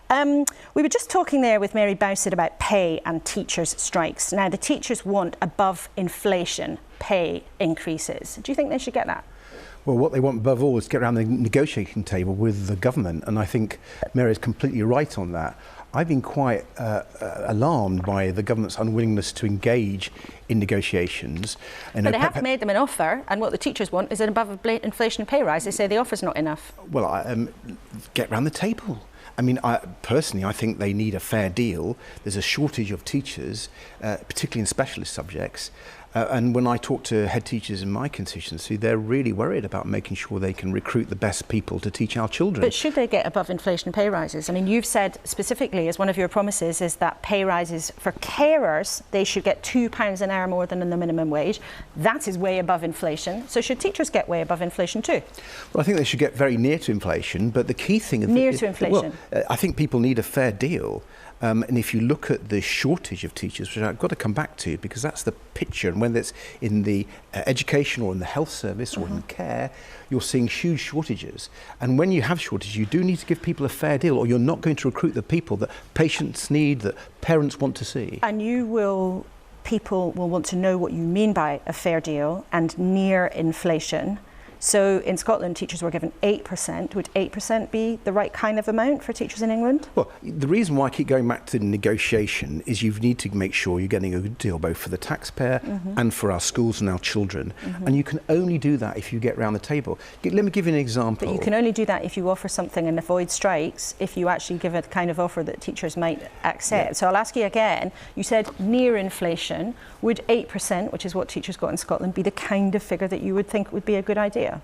We were just talking there with Mary Bowsett about pay and teachers' strikes. Now, the teachers want above inflation pay increases. Do you think they should get that? Well, what they want above all is to get around the negotiating table with the government, and I think Mary is completely right on that. I've been quite alarmed by the government's unwillingness to engage in negotiations. But they have made them an offer, and what the teachers want is an above inflation pay rise. They say the offer's not enough. Well, get round the table. I mean, personally, I think they need a fair deal. There's a shortage of teachers, particularly in specialist subjects. And when I talk to head teachers in my constituency, they're really worried about making sure they can recruit the best people to teach our children. But should they get above inflation pay rises? I mean, you've said specifically, as one of your promises, is that pay rises for carers, they should get £2 an hour more than in the minimum wage. That is way above inflation. So should teachers get way above inflation too? Well, I think they should get very near to inflation, but the key thing... Near to inflation? Well, I think people need a fair deal. And if you look at the shortage of teachers, which I've got to come back to, because that's the picture, and whether it's in the education or in the health service or in care, you're seeing huge shortages. And when you have shortages, you do need to give people a fair deal, or you're not going to recruit the people that patients need, that parents want to see. And people will want to know what you mean by a fair deal and near inflation. So in Scotland, teachers were given 8%. Would 8% be the right kind of amount for teachers in England? Well, the reason why I keep going back to the negotiation is you need to make sure you're getting a good deal both for the taxpayer and for our schools and our children. And you can only do that if you get round the table. Let me give you an example. But you can only do that if you offer something and avoid strikes, if you actually give a kind of offer that teachers might accept. Yeah. So I'll ask you again, you said near inflation. Would 8%, which is what teachers got in Scotland, be the kind of figure that you would think would be a good idea?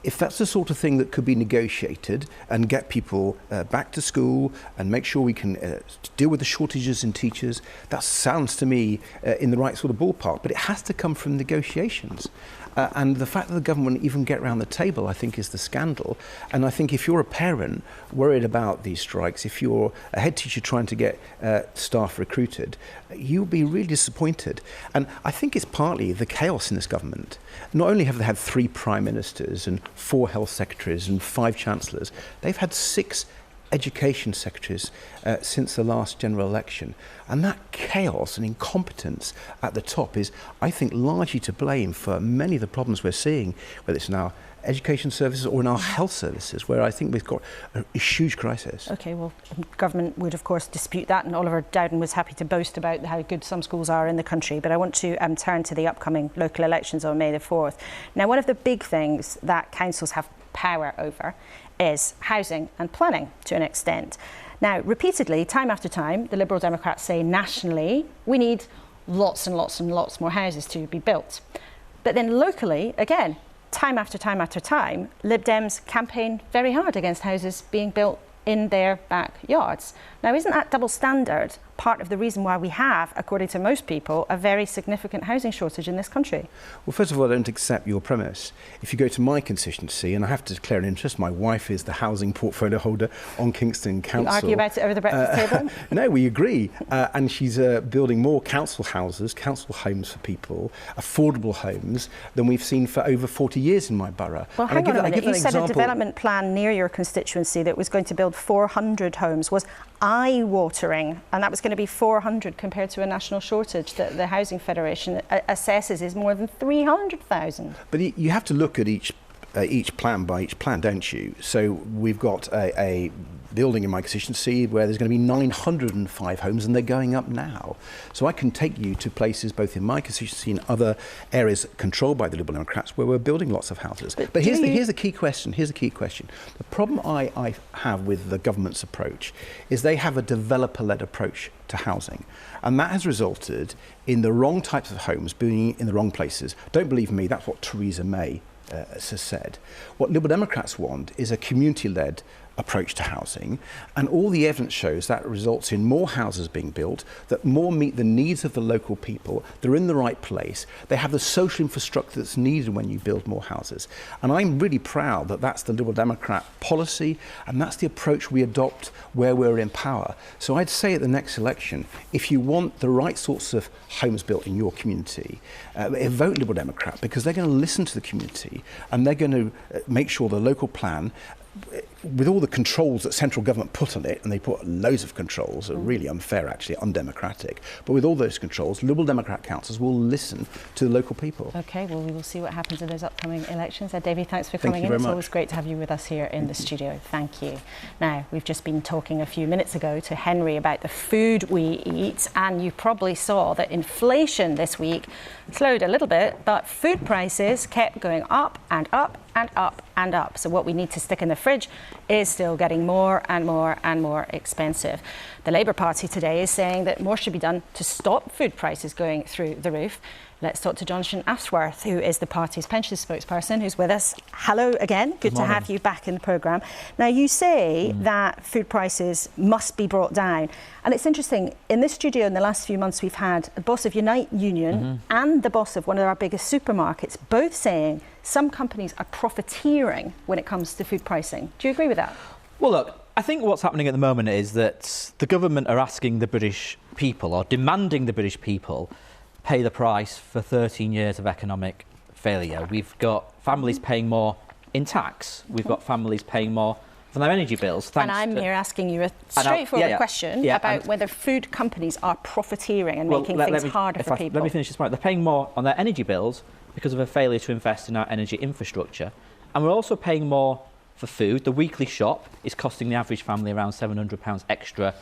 If that's the sort of thing that could be negotiated and get people back to school and make sure we can deal with the shortages in teachers, that sounds to me in the right sort of ballpark. But it has to come from negotiations. And the fact that the government won't even get around the table, I think, is the scandal. And I think if you're a parent worried about these strikes, if you're a head teacher trying to get staff recruited, you'll be really disappointed. And I think it's partly the chaos in this government. Not only have they had 3 prime ministers and 4 health secretaries and 5 chancellors, they've had 6 education secretaries since the last general election. And that chaos and incompetence at the top is, I think, largely to blame for many of the problems we're seeing, whether it's in our education services or in our health services, where I think we've got a huge crisis. OK, well, government would, of course, dispute that, and Oliver Dowden was happy to boast about how good some schools are in the country. But I want to turn to the upcoming local elections on May the 4th. Now, one of the big things that councils have power over is housing and planning to an extent. Now, repeatedly, time after time, the Liberal Democrats say nationally we need lots and lots and lots more houses to be built. But then locally, again, time after time after time, Lib Dems campaign very hard against houses being built in their backyards. Now, isn't that double standard part of the reason why we have, according to most people, a very significant housing shortage in this country? Well, first of all, I don't accept your premise. If you go to my constituency, and I have to declare an interest, my wife is the housing portfolio holder on Kingston Council. You argue about it over the breakfast table? No, we agree. And she's building more council houses, council homes for people, affordable homes, than we've seen for over 40 years in my borough. Well, hang on a minute. You said a development plan near your constituency that was going to build 400 homes was eye-watering, and that was going to be 400 compared to a national shortage that the Housing Federation assesses is more than 300,000. But you have to look at each plan by each plan, don't you? So we've got a building in my constituency where there's going to be 905 homes, and they're going up now. So I can take you to places both in my constituency and other areas controlled by the Liberal Democrats where we're building lots of houses. But here's the key question. Here's the key question. The problem I have with the government's approach is they have a developer-led approach to housing. And that has resulted in the wrong types of homes being in the wrong places. Don't believe me, that's what Theresa May has said. What Liberal Democrats want is a community-led approach to housing, and all the evidence shows that results in more houses being built that more meet the needs of the local people. They're in the right place. They have the social infrastructure that's needed when you build more houses. And I'm really proud that that's the Liberal Democrat policy, and that's the approach we adopt where we're in power. So I'd say at the next election, if you want the right sorts of homes built in your community, vote Liberal Democrat, because they're going to listen to the community and they're going to make sure the local plan, with all the controls that central government put on it, and they put loads of controls, are really unfair, actually, undemocratic, but with all those controls, Liberal Democrat councils will listen to the local people. OK, well, we will see what happens in those upcoming elections. Ed Davey, thanks for coming in. It's always great to have you with us here in the studio. Thank you. Now, we've just been talking a few minutes ago to Henry about the food we eat, and you probably saw that inflation this week slowed a little bit, but food prices kept going up and up and up and up. So what we need to stick in the fridge is still getting more and more and more expensive. The Labour Party today is saying that more should be done to stop food prices going through the roof. Let's talk to Jonathan Ashworth, who is the party's pensions spokesperson, who's with us. Hello again. Good to have you back in the programme. Now, you say that food prices must be brought down. And it's interesting, in this studio in the last few months, we've had the boss of Unite Union and the boss of one of our biggest supermarkets both saying some companies are profiteering when it comes to food pricing. Do you agree with that? Well, look, I think what's happening at the moment is that the government are asking the British people, or demanding the British people, pay the price for 13 years of economic failure. We've got families paying more in tax. We've got families paying more for their energy bills. And I'm here asking you a straightforward question about whether food companies are profiteering and making things harder for people. Let me finish this point. They're paying more on their energy bills because of a failure to invest in our energy infrastructure. And we're also paying more for food. The weekly shop is costing the average family around £700 extra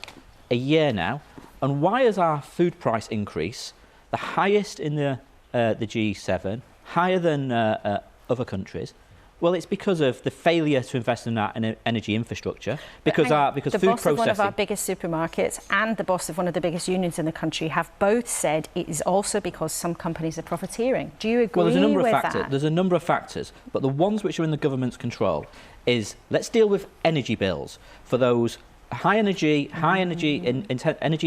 a year now. And why is our food price increase the highest in the G7, higher than other countries? Well, it's because of the failure to invest in our energy infrastructure. Because food processing. The boss of one of our biggest supermarkets and the boss of one of the biggest unions in the country have both said it is also because some companies are profiteering. Do you agree with that? There's a number of factors, but the ones which are in the government's control is let's deal with energy bills for those high energy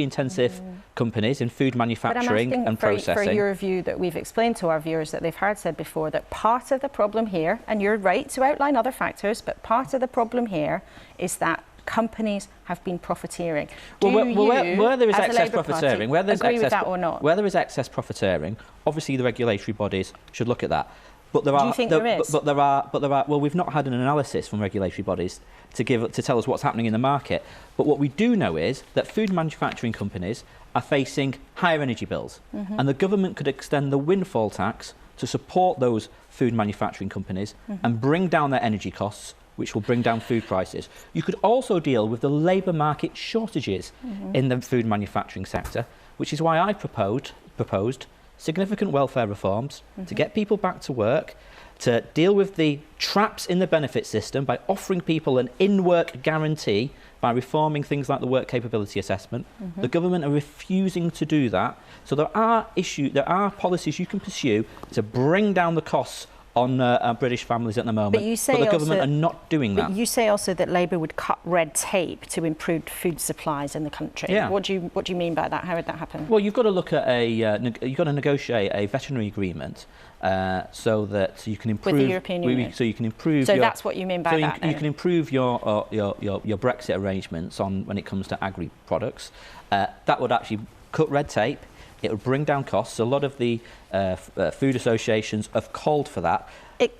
intensive companies in food manufacturing and processing. For your view that we've explained to our viewers that they've heard said before that part of the problem here, and you're right to outline other factors, but part of the problem here is that companies have been profiteering. Where there is excess profiteering, where there is excess profiteering, obviously the regulatory bodies should look at that. But there are. Do you think there is? But there are. Well, we've not had an analysis from regulatory bodies to tell us what's happening in the market. But what we do know is that food manufacturing companies are facing higher energy bills, and the government could extend the windfall tax to support those food manufacturing companies and bring down their energy costs, which will bring down food prices. You could also deal with the labour market shortages in the food manufacturing sector, which is why I proposed significant welfare reforms to get people back to work, to deal with the traps in the benefit system by offering people an in-work guarantee by reforming things like the work capability assessment. The government are refusing to do that. So there are policies you can pursue to bring down the costs on British families at the moment, but the government are not doing that. But you say also that Labour would cut red tape to improve food supplies in the country. Yeah. What do you mean by that? How would that happen? Well, you've got to look at you've got to negotiate a veterinary agreement so that you can improve with the European Union. So you can improve. So that's what you mean by that. You can improve your Brexit arrangements on when it comes to agri products. That would actually cut red tape. It would bring down costs. A lot of the food associations have called for that.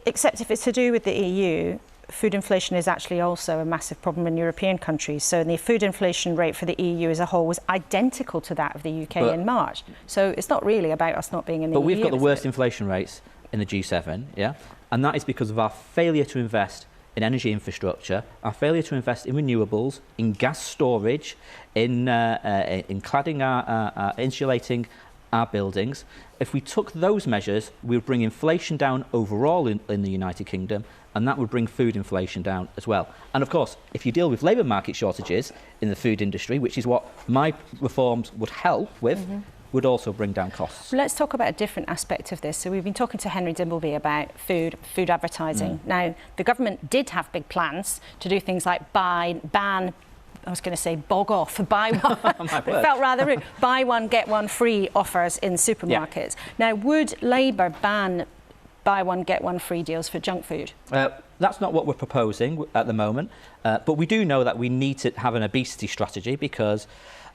Except if it's to do with the EU, food inflation is actually also a massive problem in European countries. So the food inflation rate for the EU as a whole was identical to that of the UK in March. So it's not really about us not being in the EU. But we've got the worst inflation rates in the G7, yeah? And that is because of our failure to invest in energy infrastructure, our failure to invest in renewables, in gas storage, in cladding insulating our buildings. If we took those measures, we would bring inflation down overall in the United Kingdom, and that would bring food inflation down as well. And of course, if you deal with labour market shortages in the food industry, which is what my reforms would help with, would also bring down costs. Let's talk about a different aspect of this. So we've been talking to Henry Dimbleby about food advertising. Now, the government did have big plans to do things like ban, I was going to say bog off, buy one, but it felt rather rude, buy one, get one free offers in supermarkets. Now, would Labour ban buy one, get one free deals for junk food? That's not what we're proposing at the moment, but we do know that we need to have an obesity strategy because,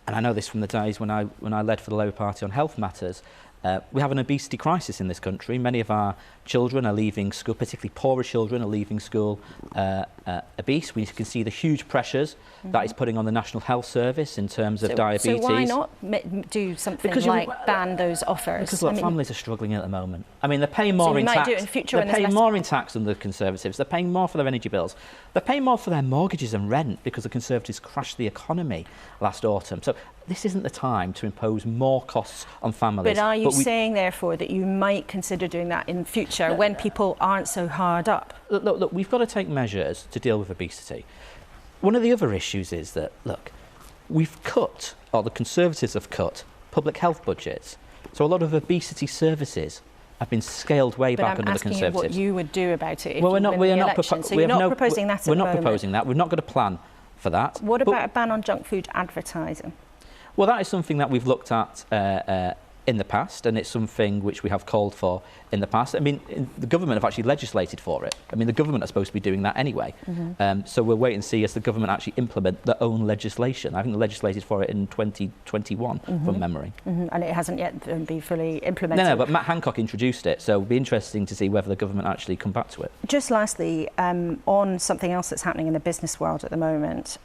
and I know this from the days when I led for the Labour Party on health matters, we have an obesity crisis in this country. Many of our children are leaving school, particularly poorer children are leaving school obese. We can see the huge pressures that is putting on the National Health Service in terms of diabetes. So why not do something ban those offers? Because look, families are struggling at the moment. I mean, they're paying more in tax. Do it in future they're paying more in tax than the Conservatives. They're paying more for their energy bills. They're paying more for their mortgages and rent because the Conservatives crashed the economy last autumn. So this isn't the time to impose more costs on families. But are you saying, therefore, that you might consider doing that in future when people aren't so hard up? Look, we've got to take measures to deal with obesity. One of the other issues is that, look, we've cut, or the Conservatives have cut, public health budgets. So a lot of obesity services have been scaled way back under the Conservatives. I'm asking you what you would do about it if well, you win the election. So you're not proposing that at the moment? We're not proposing that. We've not got a plan for that. What about a ban on junk food advertising? Well, that is something that we've looked at in the past, and it's something which we have called for in the past. I mean, the government have actually legislated for it. I mean, the government are supposed to be doing that anyway. So we'll wait and see as the government actually implement their own legislation. I think they legislated for it in 2021 from memory. And it hasn't yet been fully implemented. No, but Matt Hancock introduced it, so it'll be interesting to see whether the government actually come back to it. Just lastly, on something else that's happening in the business world at the moment,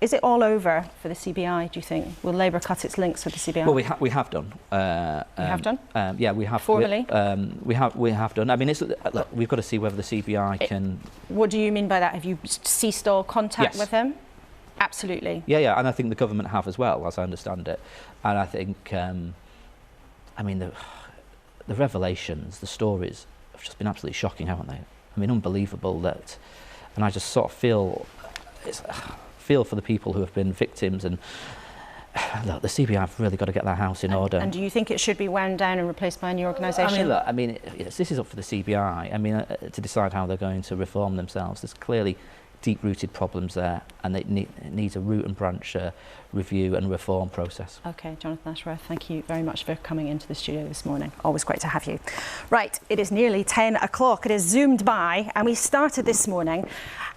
is it all over for the CBI, do you think? Will Labour cut its links with the CBI? Well, we have done. You have done? Yeah, we have. Formally? We have done. I mean, look, we've got to see whether the CBI can... What do you mean by that? Have you ceased all contact with him? Absolutely. Yeah, and I think the government have as well, as I understand it. And I think, I mean, the revelations, the stories have just been absolutely shocking, haven't they? I mean, unbelievable that... And I just sort of feel for the people who have been victims, and look, the CBI have really got to get their house in order. And do you think it should be wound down and replaced by a new organisation? I mean, yes, this is up for the CBI. I mean, to decide how they're going to reform themselves. There's clearly deep-rooted problems there, and it needs a root and branch review and reform process. OK, Jonathan Ashworth, thank you very much for coming into the studio this morning. Always great to have you. Right, it is nearly 10 o'clock. It has zoomed by, and we started this morning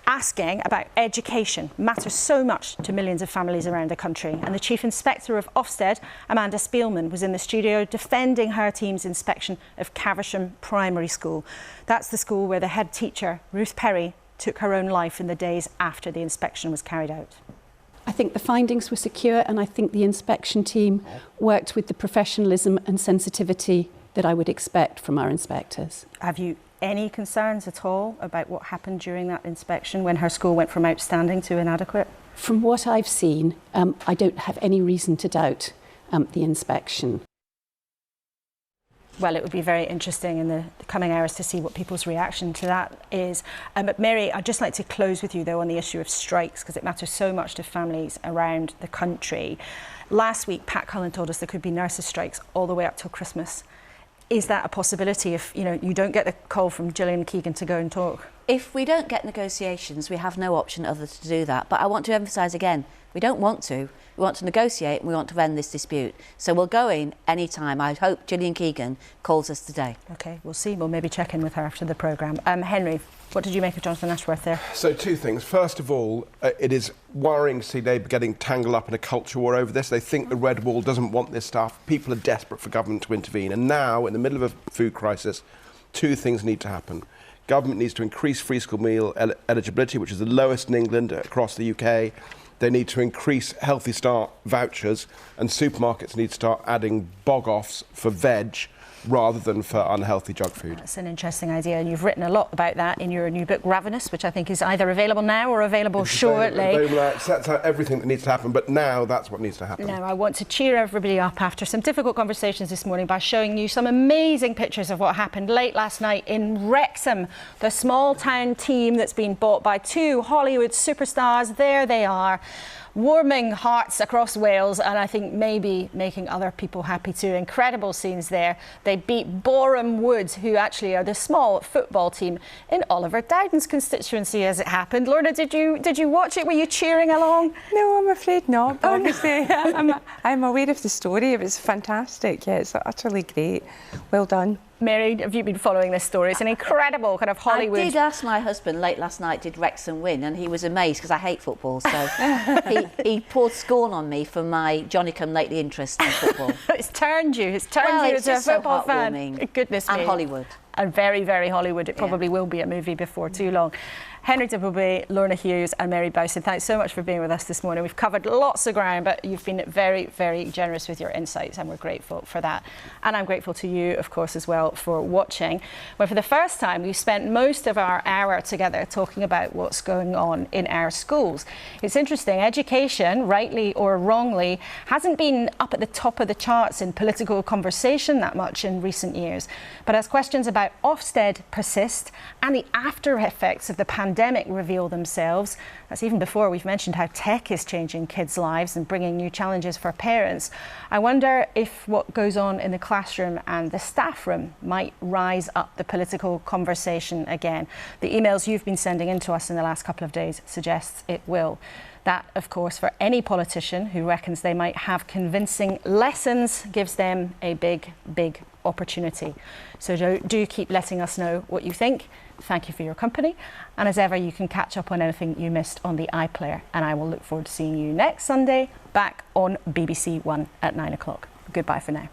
asking about education. Matters so much to millions of families around the country. And the Chief Inspector of Ofsted, Amanda Spielman, was in the studio defending her team's inspection of Caversham Primary School. That's the school where the head teacher, Ruth Perry, took her own life in the days after the inspection was carried out. I think the findings were secure, and I think the inspection team worked with the professionalism and sensitivity that I would expect from our inspectors. Have you any concerns at all about what happened during that inspection when her school went from outstanding to inadequate? From what I've seen, I don't have any reason to doubt the inspection. Well, it would be very interesting in the coming hours to see what people's reaction to that is. But Mary, I'd just like to close with you, though, on the issue of strikes, because it matters so much to families around the country. Last week, Pat Cullen told us there could be nurses' strikes all the way up till Christmas. Is that a possibility if you don't get the call from Gillian Keegan to go and talk? If we don't get negotiations, we have no option other to do that. But I want to emphasise again, we don't want to. We want to negotiate and we want to end this dispute. So we'll go in any time. I hope Gillian Keegan calls us today. OK, we'll see. We'll maybe check in with her after the programme. Henry, what did you make of Jonathan Ashworth there? So two things. First of all, it is worrying to see Labour getting tangled up in a culture war over this. They think the Red Wall doesn't want this stuff. People are desperate for government to intervene. And now, in the middle of a food crisis, two things need to happen. Government needs to increase free school meal eligibility, which is the lowest in England across the UK. They need to increase Healthy Start vouchers, and supermarkets need to start adding bog-offs for veg rather than for unhealthy junk food. That's an interesting idea, and you've written a lot about that in your new book, Ravenous, which I think is either available now or available shortly. It sets out everything that needs to happen, but now that's what needs to happen. Now, I want to cheer everybody up after some difficult conversations this morning by showing you some amazing pictures of what happened late last night in Wrexham. The small town team that's been bought by two Hollywood superstars, there they are. warming hearts across Wales, and I think maybe making other people happy too. Incredible scenes there. They beat Boreham Wood, who actually are the small football team in Oliver Dowden's constituency, as it happened. Lorna, did you watch it? Were you cheering along? No, I'm afraid not. But obviously, I'm aware of the story. It was fantastic. Yeah, it's utterly great. Well done. Mary, have you been following this story? It's an incredible kind of Hollywood... I did ask my husband late last night, did Wrexham win? And he was amazed because I hate football. So he poured scorn on me for my Johnny-come-lately interest in football. It's turned you. It's turned you into a football fan. Goodness me. And Hollywood. And very, very Hollywood. It probably will be a movie before too long. Henry Dibbleby, Lorna Hughes and Mary Bowson, thanks so much for being with us this morning. We've covered lots of ground, but you've been very, very generous with your insights, and we're grateful for that. And I'm grateful to you, of course, as well for watching. Well, for the first time, we've spent most of our hour together talking about what's going on in our schools. It's interesting, education, rightly or wrongly, hasn't been up at the top of the charts in political conversation that much in recent years. But as questions about Ofsted persist and the after effects of the pandemic reveal themselves, that's even before we've mentioned how tech is changing kids' lives and bringing new challenges for parents. I wonder if what goes on in the classroom and the staff room might rise up the political conversation again. The emails you've been sending in to us in the last couple of days suggests it will. That, of course, for any politician who reckons they might have convincing lessons, gives them a big, big opportunity. So do keep letting us know what you think. Thank you for your company. And as ever, you can catch up on anything you missed on the iPlayer. And I will look forward to seeing you next Sunday back on BBC One at 9 o'clock. Goodbye for now.